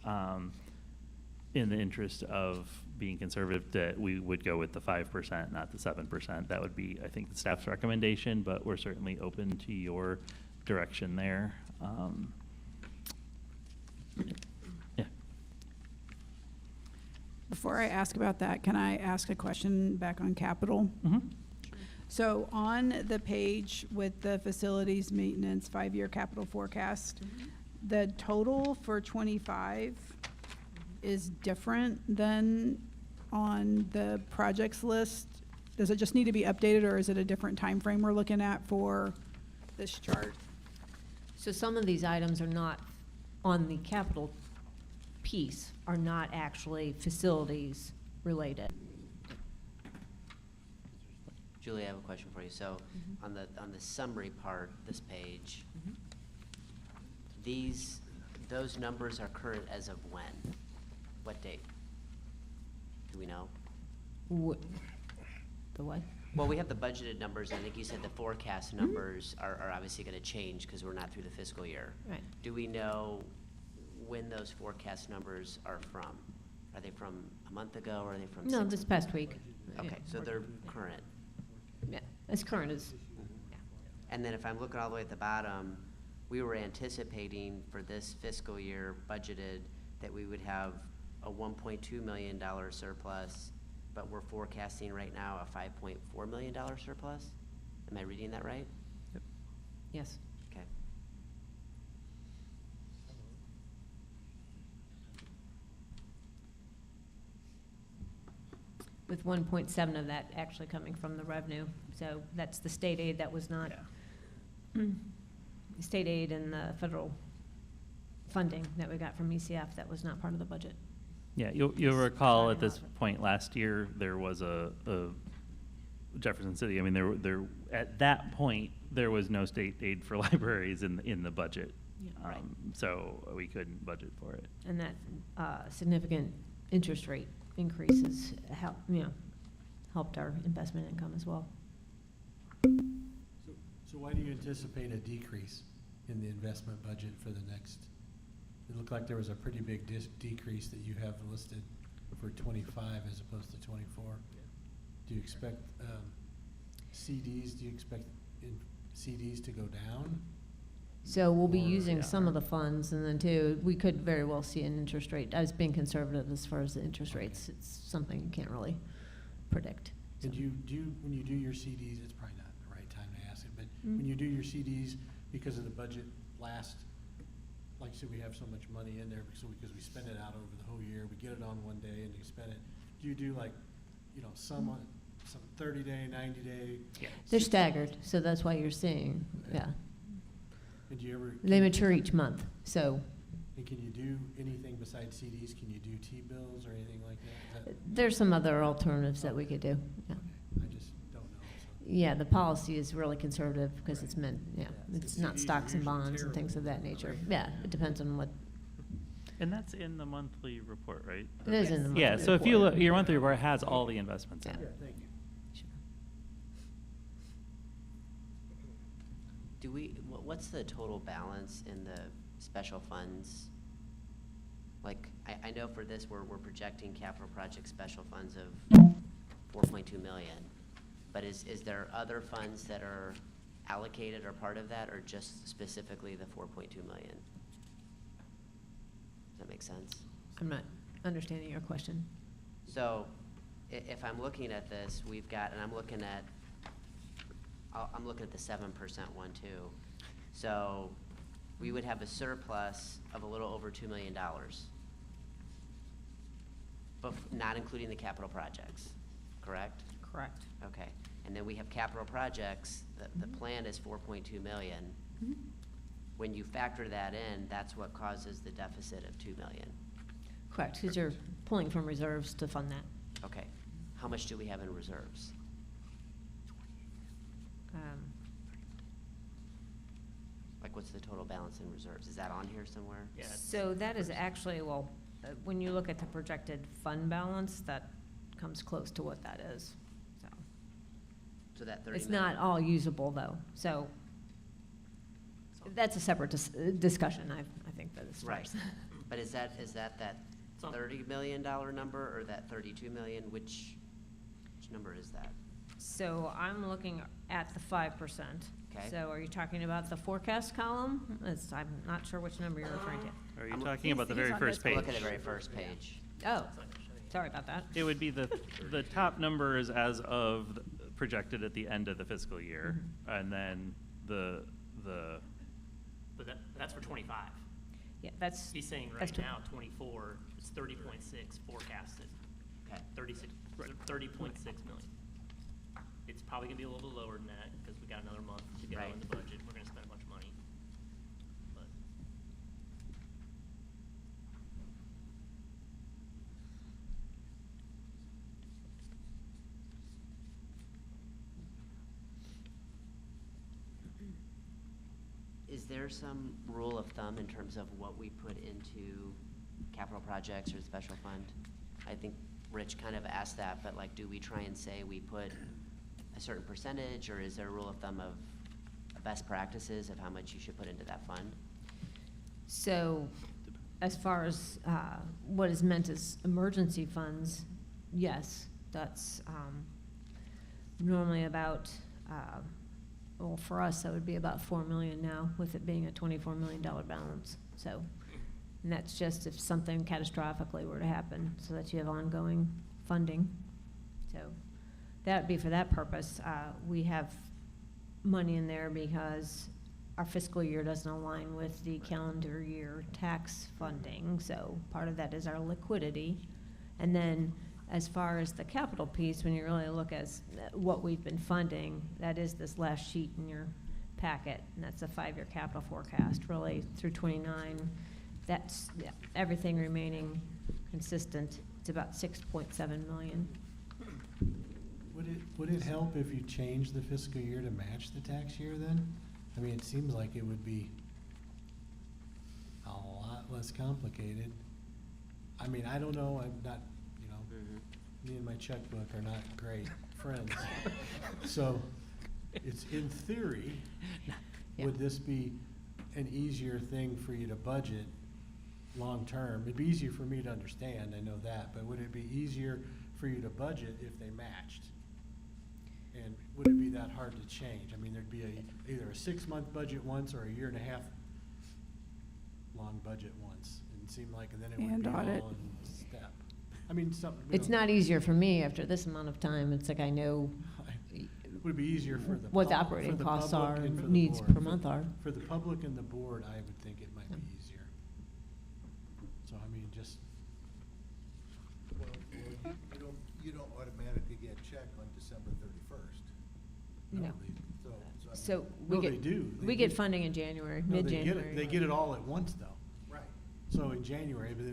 in the interest of being conservative, that we would go with the 5%, not the 7%. That would be, I think, the staff's recommendation, but we're certainly open to your direction there. Yeah. Before I ask about that, can I ask a question back on capital? Mm-hmm. So on the page with the facilities maintenance 5-year capital forecast, the total for '25 is different than on the projects list. Does it just need to be updated, or is it a different time frame we're looking at for this chart? so some of these items are not on the capital piece, are not actually facilities related. Julie, I have a question for you. So on the summary part, this page, those numbers are current as of when? What date? Do we know? The what? Well, we have the budgeted numbers, and I think you said the forecast numbers are obviously gonna change because we're not through the fiscal year. Right. Do we know when those forecast numbers are from? Are they from a month ago, or are they from No, 6 this past week. Okay, Yeah. so they're current. Yeah, as current as, yeah. And then if I'm looking all the way at the bottom, we were anticipating for this fiscal year budgeted that we would have a $1.2 million surplus, but we're forecasting right now a $5.4 million surplus? Am I reading that right? Yes. Okay. With 1.7 of that actually coming from the revenue. So that's the state aid that was not, state aid and the federal funding that we got from ECF that was not part of the budget. Yeah, you'll recall at this point last year, there was a Jefferson City, I mean, there at that point, there was no state aid for libraries in the budget. Yeah, right. So we couldn't budget for it. And that significant interest rate increases helped our investment income as well. So why do you anticipate a decrease in the investment budget for the next? It looked like there was a pretty big decrease that you have listed for '25 as opposed to '24. Do you expect CDs? Do you expect CDs to go down? So we'll be Or- using some of the funds, and then too, we could very well see an interest rate. I was being conservative as far as the interest rates. It's something you can't really predict. And when you do your CDs, it's probably not the right time to ask it, but Mm. when you do your CDs, because of the budget like I said, we have so much money in there because we spend it out over the whole year, we get it on one day and you spend it. Do you do some 30-day, 90-day? Yeah. They're staggered, so that's why you're seeing, yeah. And do you ever? They mature each month, so And can you do anything besides CDs? Can you do T-bills or anything like that? there's some other alternatives that we could do. Yeah. I just don't know. So. Yeah, the policy is really conservative because it's meant, it's The not CDs are stocks and usually bonds and things of that nature. Yeah, it depends on what, And that's in the monthly report, right? it is in the monthly Yeah, so if you report. look, your monthly report has all the investments in Yeah. it. Thank you. What's the total balance in the special funds? Like, I know for this, we're projecting capital project special funds of 4.2 million. But is there other funds that are allocated or part of that, or just specifically the 4.2 million? Does that make sense? I'm not understanding your question. So if I'm looking at this, we've got, and I'm looking at the 7% one too. So we would have a surplus of a little over $2 million, but not including the capital projects, correct? Correct. Okay, and then we have capital projects, the plan is 4.2 million. Mhm. When you factor that in, that's what causes the deficit of 2 million. Correct, because you're pulling from reserves to fund that. Okay, how much do we have in reserves? Like, what's the total balance in reserves? Is that on here somewhere? Yeah, it's So that is actually, well, when you look at the projected fund balance, that comes close to what that is, so. So that 30 It's million. not all usable, though, so that's a separate discussion, I think, that as far Right, as. but is that on- $30 million number or that 32 million? Which number is that? So I'm looking at the 5%. Okay. So are you talking about the forecast column? I'm not sure which number you're referring to. Are you I'm- talking about the He's very on first this page? Look at the very first page. Oh, sorry about that. It would be the top numbers as of projected at the end of the fiscal year, and then the But that's for 25. Yeah, that's. He's saying that's right now, 24, it's 30.6 forecasted, Okay. 30.6 million. It's probably gonna be a little bit lower than that, because we got another month to go Right. in the budget, we're gonna spend a bunch of money. But Is there some rule of thumb in terms of what we put into capital projects or the special fund? I think Rich kind of asked that, but like, do we try and say we put a certain percentage, or is there a rule of thumb of best practices of how much you should put into that fund? So as far as what is meant as emergency funds, yes, that's normally about, well, for us, that would be about 4 million now, with it being a $24 million balance. So, and that's just if something catastrophically were to happen, so that you have ongoing funding. So that would be for that purpose. We have money in there because our fiscal year doesn't align with the calendar year tax funding, so part of that is our liquidity. And then, as far as the capital piece, when you really look at what we've been funding, that is this last sheet in your packet, and that's a 5-year capital forecast, really through 29. That's, yeah, everything remaining consistent. It's about 6.7 million. Would it help if you changed the fiscal year to match the tax year then? I mean, it seems like it would be a lot less complicated. I mean, I don't know, I'm not, you know, me and my checkbook are not great friends. So, it's in theory, Yeah. would this be an easier thing for you to budget long-term? It'd be easier for me to understand, I know that, but would it be easier for you to budget if they matched? And would it be that hard to change? I mean, there'd be either a 6-month budget once or a 1.5-year long budget once. It seemed like, and then it would And be audit. all in step. I mean, something. It's not easier for me after this amount of time. It's like I know Would it be easier for the. what the pub- operating for the costs public are and for and the needs board? per month are. For the public and the board, I would think it might be Yeah. easier. So, I mean, just, Well, you don't automatically get a check on December 31st. No. no, I So mean- we No, get. they do. They We get do. funding in January, No, they get it- mid-January. They get it all at once, though. Right. So in January, but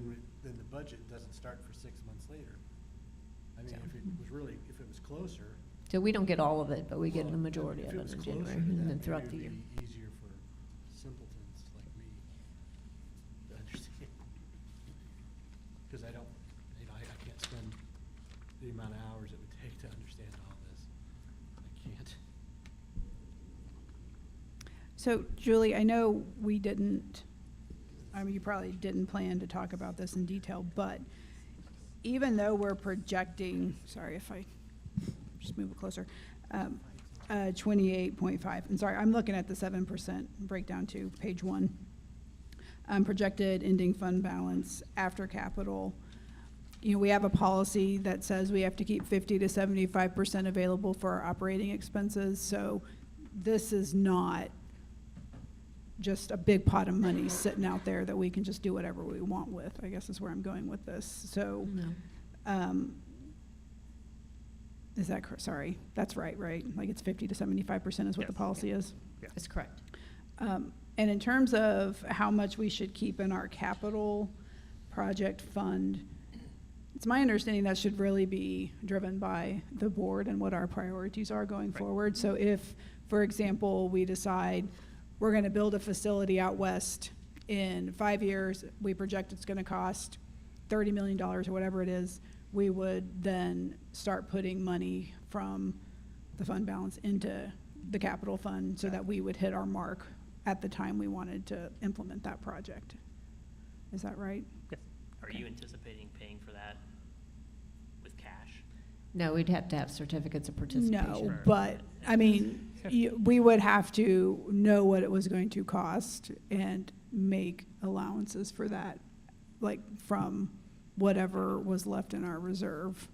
then the budget doesn't start for 6 months later. I mean, So- if it was really, if it was closer. So we don't get all of it, but we get well, the majority if of was it in closer January to and that, then throughout the maybe year. it'd be easier for simpletons like me to understand. Because I don't, you know, I can't spend the amount of hours it would take to understand all this. I can't. So Julie, I know we didn't, I mean, you probably didn't plan to talk about this in detail, but even though we're projecting, sorry if I just move it closer, 28.5, and sorry, I'm looking at the 7% breakdown to page 1. projected ending fund balance after capital. You know, we have a policy that says we have to keep 50 to 75% available for our operating expenses. So this is not just a big pot of money sitting out there that we can just do whatever we want with, I guess is where I'm going with this. So, is that correct? Sorry, that's right? Like it's 50 to 75% is what the Yes. policy is? That's correct. And in terms of how much we should keep in our capital project fund, it's my understanding that should really be driven by the board and what our priorities are going forward. So if, for example, we decide we're gonna build a facility out west in 5 years, we project it's gonna cost $30 million or whatever it is, we would then start putting money from the fund balance into the capital fund so that we would hit our mark at the time we wanted to implement that project. Is that right? Yes. Are you anticipating paying for that with cash? No, we'd have to have certificates of participation. No, but, I mean, we would have to know what it was going to cost and make allowances for that, like from whatever was left in our reserve.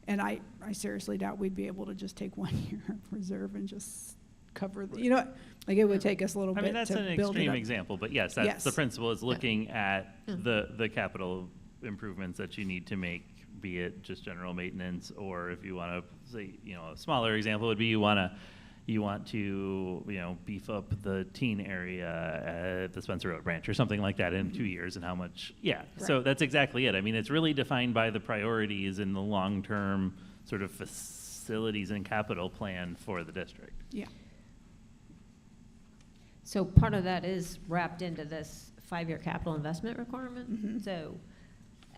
And I seriously doubt we'd be able to just take 1 year of reserve and just cover, you know, like it would take us a little I bit mean, that's to an build it extreme up. example, but yes, that's the Yes. principle, is looking at the capital improvements that you need to make, be it just general maintenance, or if you want to say, you know, a smaller example would be you want to, you know, beef up the teen area at the Spencer Road branch or something like that in 2 years, and how much, so Right. that's exactly it. I mean, it's really defined by the priorities in the long-term sort of facilities and capital plan for the district. Yeah. So part of that is wrapped into this 5-year capital investment requirement. Mhm. So,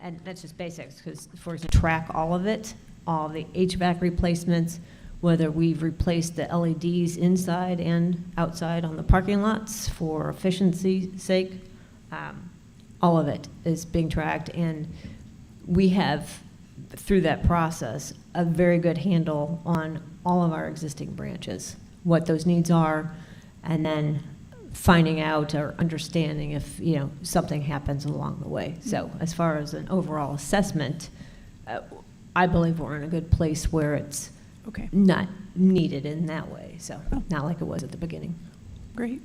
and that's just basics, because for example, track all of it, all the HVAC replacements, whether we've replaced the LEDs inside and outside on the parking lots for efficiency's sake, all of it is being tracked. And we have, through that process, a very good handle on all of our existing branches, what those needs are, and then finding out or understanding if, you know, something happens along the way. So as far as an overall assessment, I believe we're in a good place where it's Okay, not needed in that way, so not like it was at the beginning. great.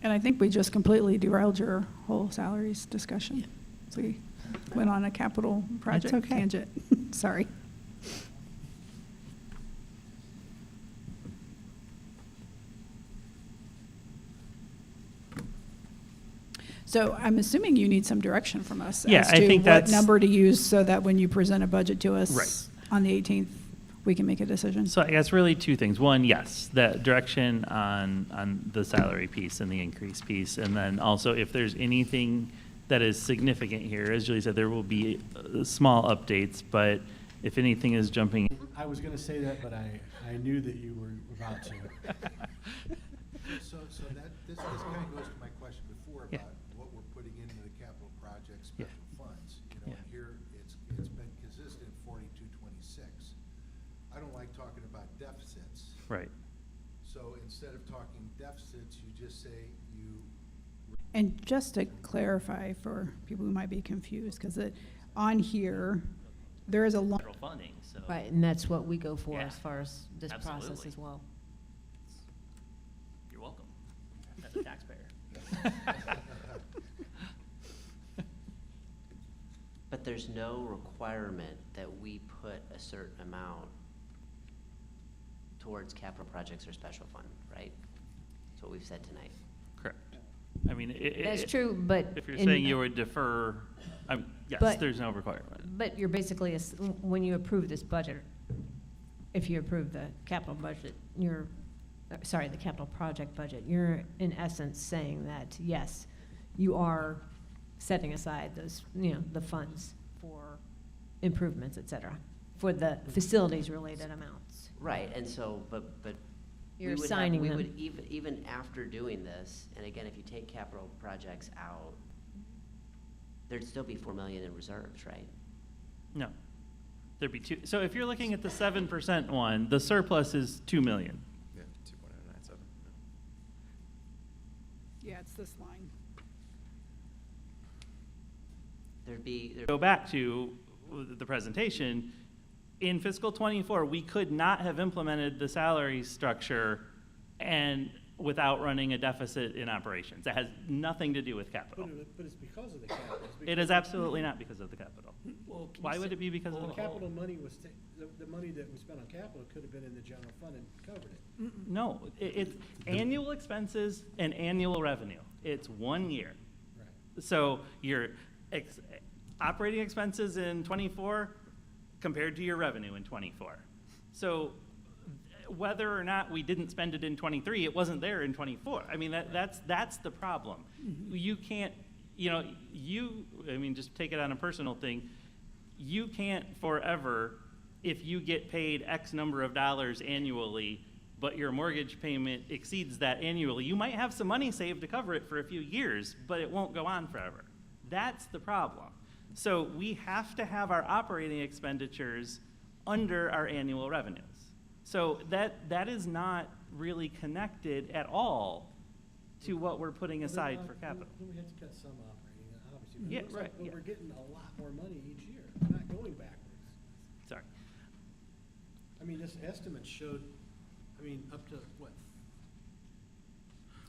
And I think we just completely derailed your whole salaries discussion. So we went on a capital project okay. tangent. Sorry. So I'm assuming you need some direction from us Yeah, as I to think what that's- number to use so that when you present a budget to us Right. on the 18th, we can make a decision. So I guess really two things. One, yes, the direction on the salary piece and the increase piece. And then also if there's anything that is significant here, as Julie said, there will be small updates, but if anything is jumping. I was gonna say that, but I knew that you were about to. So that, this kind of goes to my question before Yeah. about what we're putting into the capital project Yeah. special funds. You know, Yeah. and here, it's been consistent 4226. I don't like talking about deficits. Right. So instead of talking deficits, you just say you. And just to clarify for people who might be confused, because on here, there is a long, Federal funding, so. Right, and that's what we go for Yeah, as far as this process absolutely. as well. You're welcome, as a taxpayer. But there's no requirement that we put a certain amount towards capital projects or special fund, right? That's what we've said tonight. Correct. I mean, That's true, but. if you're in- saying you would defer, yes, But- there's no requirement. But you're basically, when you approve this budget, if you approve the capital budget, the capital project budget, you're in essence saying that, yes, you are setting aside those, you know, the funds for improvements, et cetera, for the facilities-related amounts. Right, and so, but. we You're would have- assigning We them. would, even after doing this, and again, if you take capital projects out, there'd still be 4 million in reserves, right? No. There'd be two. So if you're looking at the 7% one, the surplus is 2 million. Yeah, 2.097. this line. Go back to the presentation, in fiscal '24, we could not have implemented the salary structure and without running a deficit in operations. That has nothing to do with capital. But it's because of the capital. It's It because- is absolutely not because of the capital. Well, can you Why would say- it be because of The the capital money was, the money that was spent on capital could have been in the general fund and covered it. No, it's annual expenses and annual revenue. It's 1 year. Right. So your operating expenses in '24 compared to your revenue in '24. So whether or not we didn't spend it in '23, it wasn't there in '24. I mean, that's the problem. You can't, just take it on a personal thing. You can't forever, if you get paid X number of dollars annually, but your mortgage payment exceeds that annually, you might have some money saved to cover it for a few years, but it won't go on forever. That's the problem. So we have to have our operating expenditures under our annual revenues. So that is not really connected at all to what we're putting aside for capital. Then we had to cut some operating, obviously. But it Yeah, looks like right, yeah. We're getting a lot more money each year, we're not going backwards. Sorry. I mean, this estimate showed, up to what?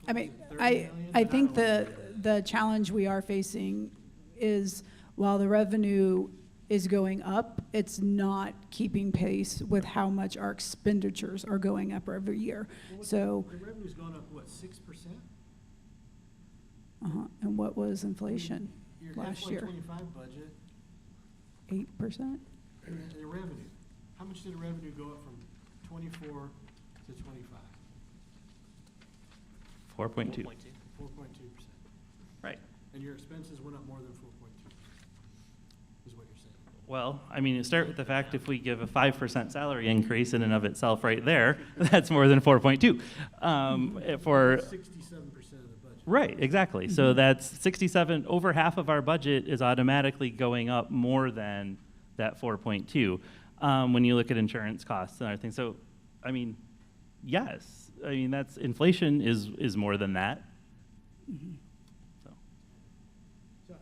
I mean, Was it 30 I million? think don't know. the challenge we are facing is while the revenue is going up, it's not keeping pace with how much our expenditures are going up every year. Well, what's So, The revenue's gone up, what, 6%? and what was inflation Your last year? FY25 budget, 8%? the revenue, how much did the revenue go up from 24 to 25? 4.2. 4.2. 4.2%. Right. And your expenses went up more than 4.2%, is what you're saying. Well, you start with the fact if we give a 5% salary increase in and of itself right there, that's more than 4.2. For 67% of the budget. Right, exactly. So that's 67, over half of our budget is automatically going up more than that 4.2 when you look at insurance costs and everything. So, yes, that's, inflation is more than that. So, So,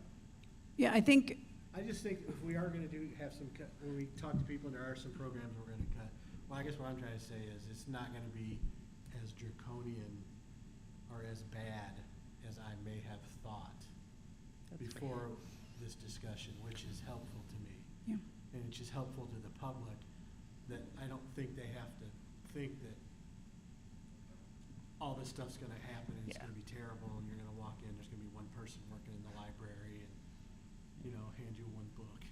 Yeah, I think, I just think if we are gonna have some cut, when we talk to people and there are some programs we're gonna cut, well, I guess what I'm trying to say is it's not gonna be as draconian or as bad as I may have thought before this discussion, which is helpful to me. yeah. And it's just helpful to the public that I don't think they have to think that all this stuff's gonna happen and it's Yeah. gonna be terrible and you're gonna walk in, there's gonna be one person working in the library and, hand you one book,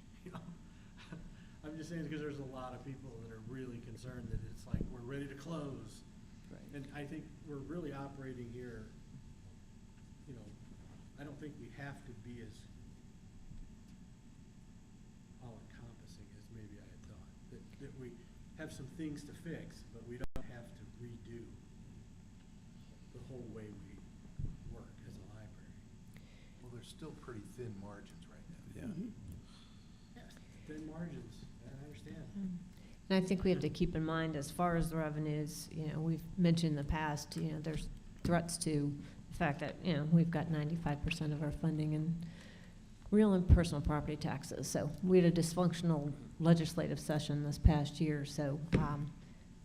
I'm just saying because there's a lot of people that are really concerned that it's like, we're ready to close. Right. And I think we're really operating here, I don't think we have to be as all-encompassing as maybe I had thought. That we have some things to fix, but we don't have to redo the whole way we work as a library. Well, there's still pretty thin margins right now. Yeah. Yes. Thin margins, I understand. And I think we have to keep in mind, as far as the revenues, we've mentioned in the past, there's threats to the fact that, we've got 95% of our funding in real and personal property taxes. So we had a dysfunctional legislative session this past year. So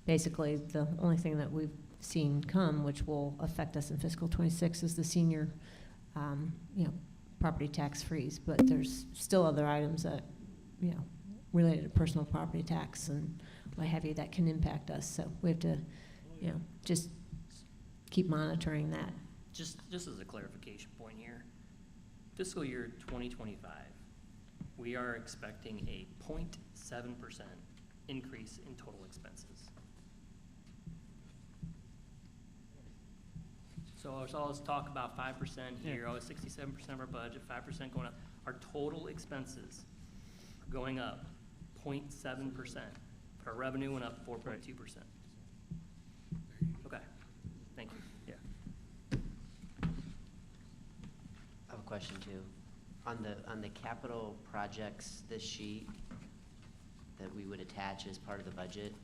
basically, the only thing that we've seen come, which will affect us in fiscal '26, is the senior, property tax freeze. But there's still other items that, related to personal property tax and what have you that can impact us. So we have to, just keep monitoring that. Just as a clarification point here, fiscal year 2025, we are expecting a 0.7% increase in total expenses. So let's talk about 5% here, 67% of our budget, 5% going up. Our total expenses are going up 0.7%, but our revenue went up 4.2%. Okay, thank you. yeah. I have a question too. On the capital projects, this sheet that we would attach as part of the budget,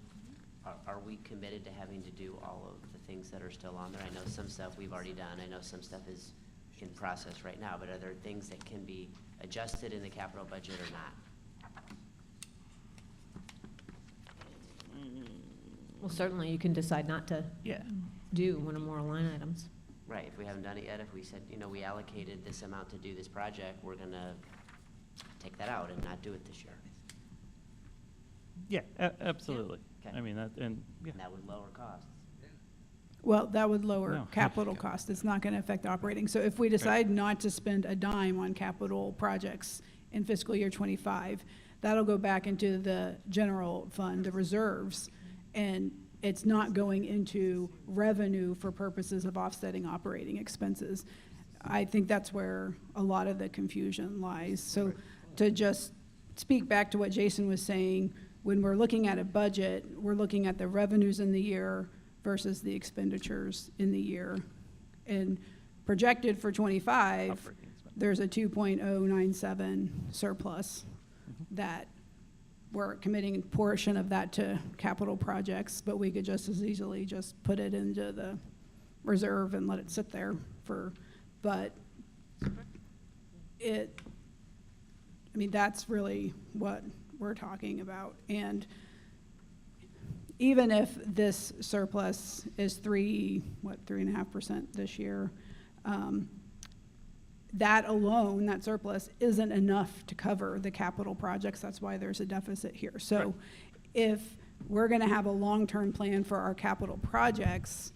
are we committed to having to do all of the things that are still on there? I know some stuff we've already done. I know some stuff is can process right now, but are there things that can be adjusted in the capital budget or not? Well, certainly you can decide not to Yeah. do one or more line items. Right, if we haven't done it yet, if we said, you know, we allocated this amount to do this project, we're gonna take that out and not do it this year. Yeah, absolutely. Okay. I mean, that, and, yeah. And that would lower costs. Well, that would lower No. capital cost. It's not going to affect operating. So if we decide not to spend a dime on capital projects in fiscal year '25, that'll go back into the general fund, the reserves, and it's not going into revenue for purposes of offsetting operating expenses. I think that's where a lot of the confusion lies. So to just speak back to what Jason was saying, when we're looking at a budget, we're looking at the revenues in the year versus the expenditures in the year. And projected for '25, Operating expense. there's a 2.097 surplus that we're committing a portion of that to capital projects, but we could just as easily just put it into the reserve and let it sit there but I mean, that's really what we're talking about. And even if this surplus is 3.5% this year, that alone, that surplus, isn't enough to cover the capital projects. That's why there's a deficit here. So if we're going to have a long-term plan for our capital projects,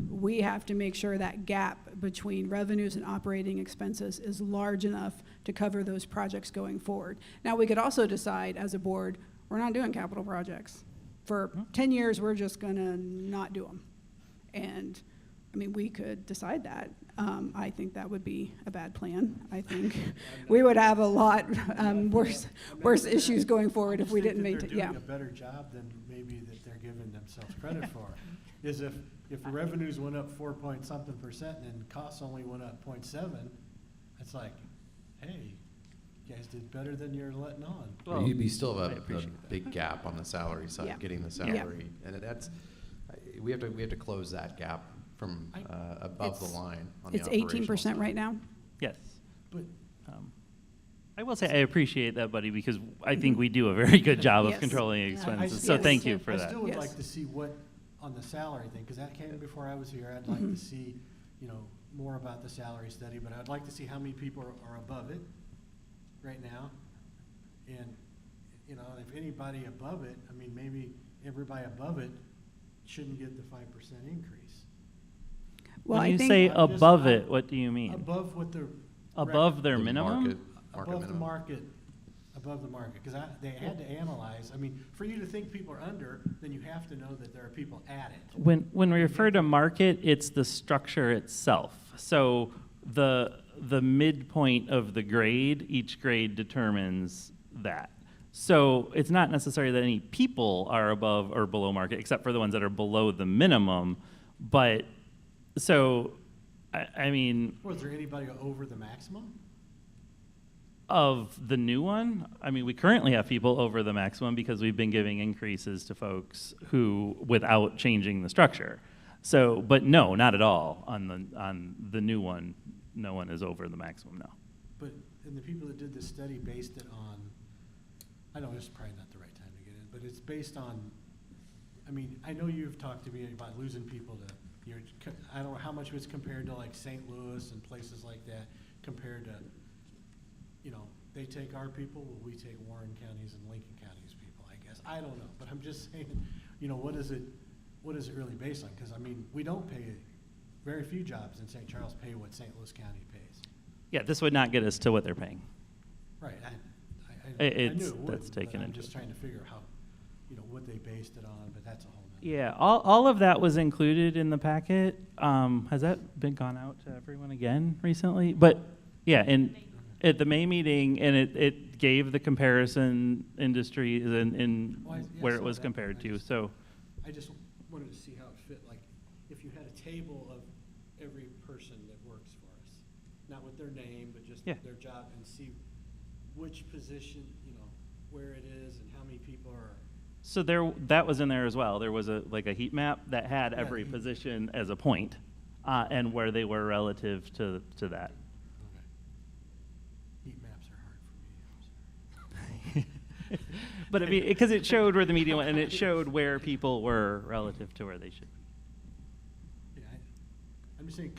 we have to make sure that gap between revenues and operating expenses is large enough to cover those projects going forward. Now, we could also decide as a board, we're not doing capital projects. For 10 years, we're just going to not do them. And, I mean, we could decide that. I think that would be a bad plan. I think we would have a lot worse issues going forward if we didn't maintain. They're doing a better job than maybe that they're giving themselves credit for. Is if the revenues went up 4-point-something% and costs only went up 0.7, it's like, hey, you guys did better than you're letting on. Well, you still have I a appreciate that. big gap on the salary side, Yeah. getting the Yeah. salary, and that's, we have to close that gap from above the It's- line on the It's operational 18% side. right now. Yes. But I will say I appreciate that, buddy, because I think we do a very good job of Yes. controlling I expenses. still- So thank you for I that. still would Yes. like to see what, on the salary thing, because that came before I was here, I'd like to see, you know, more about the salary study, but I'd like to see how many people are above it right now. And, you know, if anybody above it, I mean, maybe everybody above it shouldn't get the 5% increase. Well, When I you think say I'm just- above it, what do you mean? Above what the. Above their The minimum? market Above the minimum. market, because they had to analyze, I mean, for you to think people are under, then you have to know that there are people at it. When we refer to market, it's the structure itself. So the midpoint of the grade, each grade determines that. So it's not necessarily that any people are above or below market, except for the ones that are below the minimum. But, so, I mean, Was there anybody over the maximum? of the new one, I mean, we currently have people over the maximum because we've been giving increases to folks who, without changing the structure. So, but no, not at all. On the new one, no one is over the maximum, no. But, and the people that did this study based it on, I know it's probably not the right time to get in, but it's based on, I mean, I know you've talked to me about losing people to, I don't know how much of it's compared to like St. Louis and places like that, compared to, you know, they take our people, well, we take Warren County's and Lincoln County's people, I guess. I don't know, but I'm just saying, you know, what is it really based on? Because, I mean, we don't pay, very few jobs in St. Charles pay what St. Louis County pays. Yeah, this would not get us to what they're paying. Right, I It's- knew it would, that's taken but I'm into just trying to figure how, you know, what they based it on, but that's a whole nother. Yeah, all of that was included in the packet. Has that been gone out to everyone again recently? But, yeah, and at the May meeting, and it gave the comparison industries and Well, I where saw it was that, compared but to, so. I just wanted to see how it fit, like, if you had a table of every person that works for us, not with their name, but just Yeah. their job, and see which position, you know, where it is and how many people are. So that was in there as well. There was a heat map that had Yeah, every you- position as a point, and where they were relative to that. But I mean, because it showed where the median went, and it showed where people were relative to where they should be. Yeah, I'm just saying,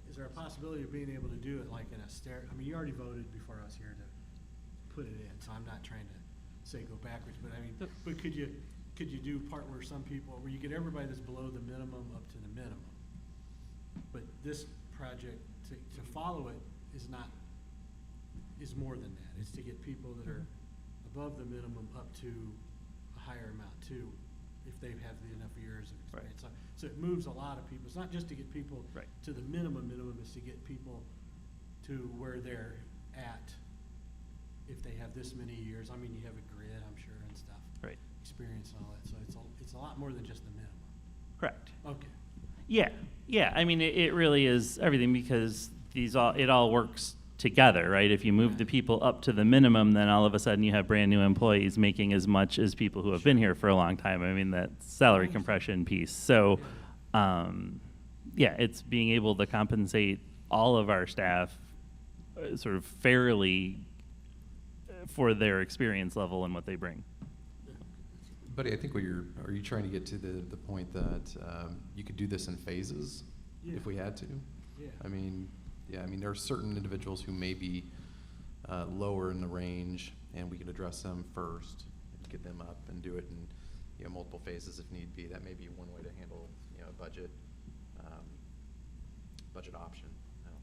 is there a possibility of being able to do it like in a stair? I mean, you already voted before I was here to put it in, so I'm not trying to say go backwards, but I mean, but could you do part where some people, where you get everybody that's below the minimum up to the minimum? But this project, to follow it is more than that. It's to get people that are above the minimum up to a higher amount too, if they have enough years of experience. So it moves a lot of people. It's not just to get people to the minimum, it's to get people to where they're at if they have this many years. I mean, you have a grid, I'm sure, and stuff. Right. Experience and all that. So it's a lot more than just the minimum. Correct. Okay. Yeah. I mean, it really is everything, because it all works together, right? If you move the people up to the minimum, then all of a sudden you have brand new employees making as much as people who have been here for a long time. I mean, that salary compression piece. So, it's being able to compensate all of our staff sort of fairly for their experience level and what they bring. Buddy, I think are you trying to get to the point that you could do this in phases if we had to? Yeah. I mean, there are certain individuals who may be lower in the range, and we can address them first, and get them up and do it in multiple phases if need be. That may be one way to handle a budget option. I don't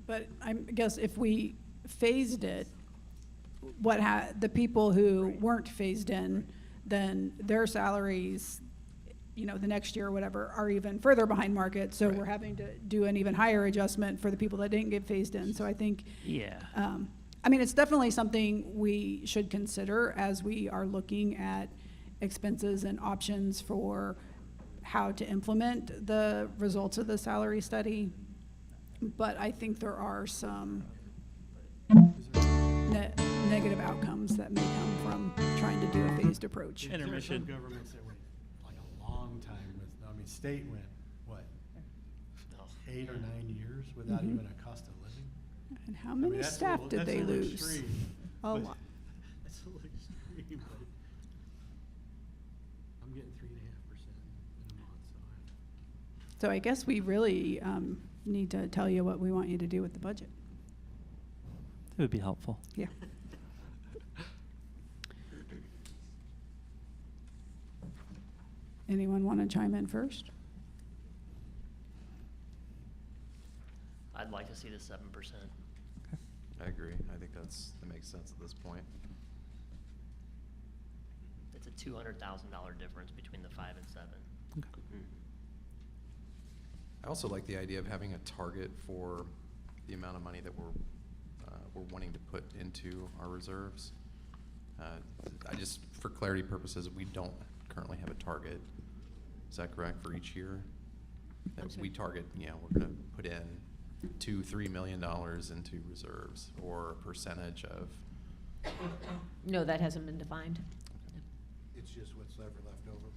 know. But I guess if we phased it, the people who weren't phased in, then their salaries, the next year or whatever, are even further behind market. So we're having to do an even higher adjustment for the people that didn't get phased in. So I think, it's definitely something we should consider as we are looking at expenses and options for how to implement the results of the salary study. But I think there are some negative outcomes that may come from trying to do a phased approach. There are Intermission. some governments that went like a long time with, state went, what, 8 or 9 years without even a cost of living? And how many that's a staff little- did that's they a little lose? extreme, A but- lot. That's a little extreme, but I'm getting 3.5% in a month, so So I guess we really need to tell you what we want you to do with the budget. It would be helpful. Yeah. Anyone want to chime in first? I'd like to see the 7%. I agree. I think that makes sense at this point. It's a $200,000 difference between the 5 and 7. I also like the idea of having a target for the amount of money that we're wanting to put into our reserves. For clarity purposes, we don't currently have a target. Is that correct, for each year? That we target, we're gonna put in $2-3 million into reserves, or a percentage of. No, that hasn't been defined. It's just what's ever left over.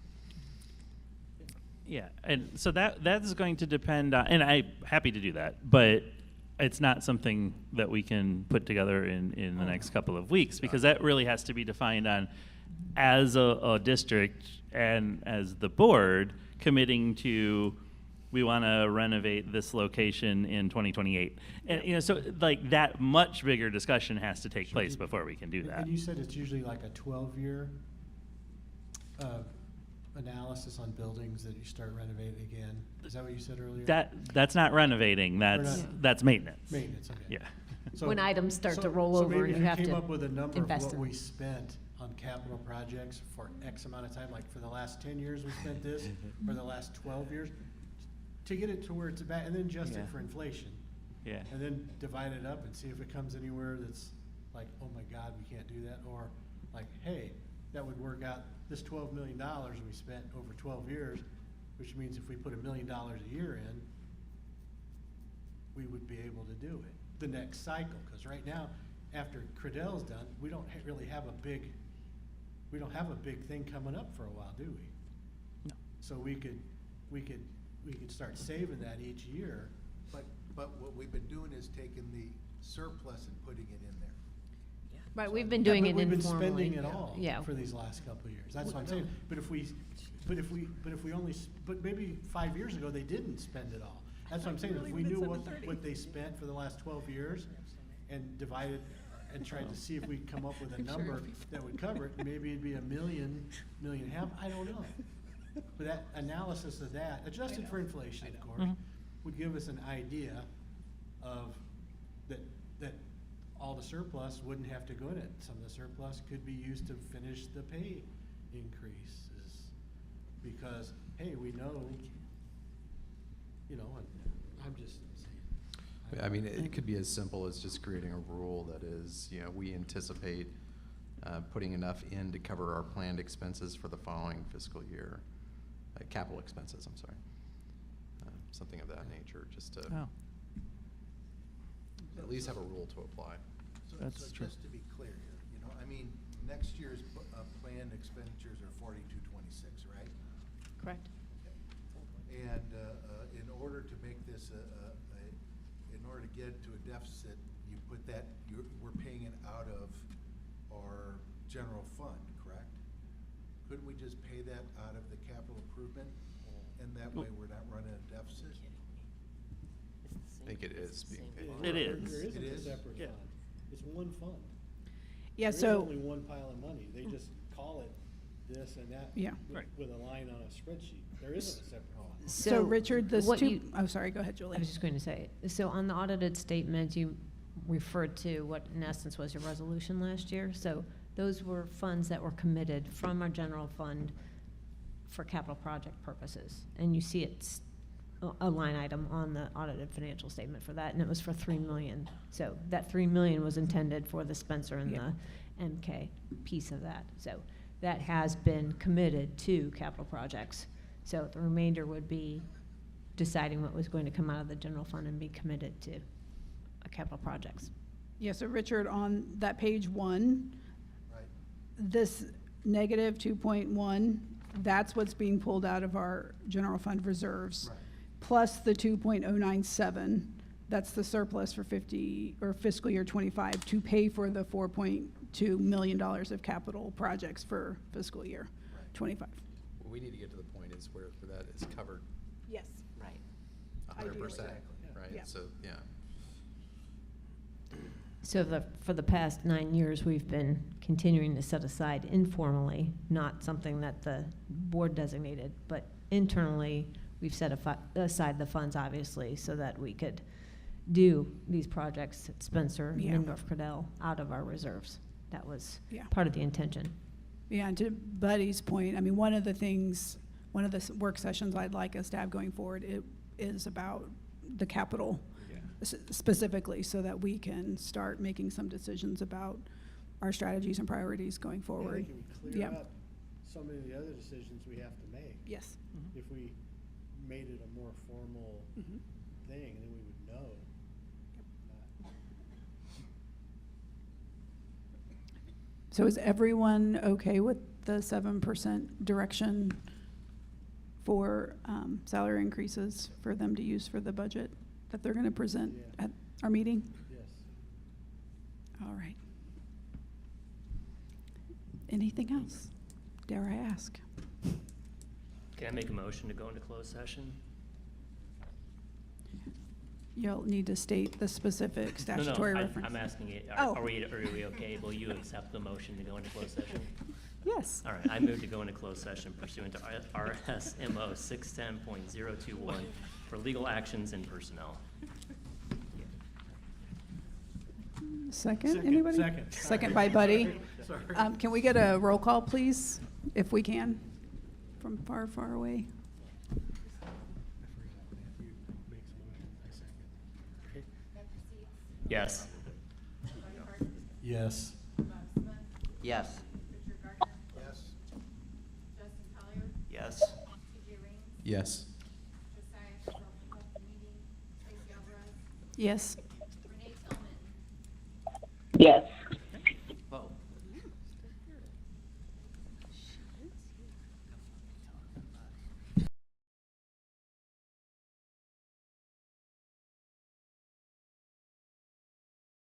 Yeah, and so that is going to depend on, and I'm happy to do that, but it's not something that we can put together in the next couple of weeks, because that really has to be defined on, as a district and as the board, committing to, we want to renovate this location in 2028. And, so like that much bigger discussion has to take place before we can do that. And you said it's usually like a 12-year analysis on buildings that you start renovating again. Is that what you said earlier? That's not renovating, that's maintenance. Maintenance, okay. Yeah. So- When items start to roll so over, maybe you if have came to up with a number of invest what in we them. spent on capital projects for X amount of time, like for the last 10 years we spent this, or the last 12 years, to get it to where it's about, and then adjust it for inflation. Yeah. And then divide it up and see if it comes anywhere that's like, oh my God, we can't do that, or like, hey, that would work out, this $12 million we spent over 12 years, which means if we put $1 million a year in, we would be able to do it the next cycle. Because right now, after Credell's done, we don't really have a big thing coming up for a while, do we? No. So we could start saving that each year, but But what we've been doing is taking the surplus and putting it in there. Right, we've been doing Yeah, it but we've informally. been spending it all Yeah. for these last couple of years. That's what I'm saying. But if we only, but maybe 5 years ago, they didn't spend it all. That's what I'm saying. If we knew what they spent for the last 12 years and divided and tried to see if we could come up with a number that would cover it, maybe it'd be $1 million, $1.5 million, I don't know. But that analysis of that, adjusted for inflation, of course, would give us an idea of that all the surplus wouldn't have to go in it. Some of the surplus could be used to finish the pay increases. Because, hey, we know, and I'm just saying. I mean, it could be as simple as just creating a rule that is, we anticipate putting enough in to cover our planned expenses for the following fiscal year. Capital expenses, I'm sorry. Something of that nature, just to Oh, at least have a rule to apply. So That's true. just to be clear here, next year's planned expenditures are 4226, right? Correct. And in order to make this in order to get to a deficit, you put that, we're paying it out of our general fund, correct? Couldn't we just pay that out of the capital improvement? And that way we're not running a deficit? I think it is being paid. It is. There isn't It a is? separate Yeah. fund. It's one fund. Yeah, There is so, only one pile of money. They just call it this and that. Yeah. with- Right. With a line on a spreadsheet. There isn't a separate fund. so Richard, this what you- oh, sorry, go ahead, Julie. I was just going to say, so on the audited statement, you referred to what in essence was your resolution last year. So those were funds that were committed from our general fund for capital project purposes. And you see it's a line item on the audited financial statement for that, and it was for $3 million. So that $3 million was intended for the Spencer and Yeah. the MK piece of that. So that has been committed to capital projects. So the remainder would be deciding what was going to come out of the general fund and be committed to capital projects. Yeah, so Richard, on that page 1, Right? this negative 2.1, that's what's being pulled out of our general fund reserves. Right. Plus the 2.097, that's the surplus for fiscal year 25 to pay for the $4.2 million of capital projects for fiscal year Right. 25. What we need to get to the point is where that is covered Yes. Right. 100%, Ideally. right? Yeah. So, yeah. So for the past 9 years, we've been continuing to set aside informally, not something that the board designated, but internally, we've set aside the funds, obviously, so that we could do these projects at Spencer Yeah. and North Cordell out of our reserves. That was Yeah. part of the intention. Yeah, and to Buddy's point, I mean, one of the work sessions I'd like us to have going forward, it is about the capital specifically, so that we can start making some decisions about our strategies and priorities going I forward. think it would clear Yeah. up so many of the other decisions we have to make. Yes. If we made it a more formal Mhm. thing, then we would know. Not- So is everyone okay with the 7% direction for salary increases for them to use for the budget that they're going to present Yeah. at our meeting? Yes. All right. Anything else? Dare I ask? Can I make a motion to go into closed session? You'll need to state the specific statutory No, reference. I'm asking it, Oh. are we okay? Will you accept the motion to go into closed session? Yes. All right, I move to go into closed session pursuant to RSMO 610.021 for legal actions and personnel. Second, anybody? Second. Second by Buddy. Sorry. Can we get a roll call, please, if we can, from far, far away? I forgot Matthew makes a motion, I second. Yes. Yes. Yes. Yes? Yes. Yes. Yes. Yes.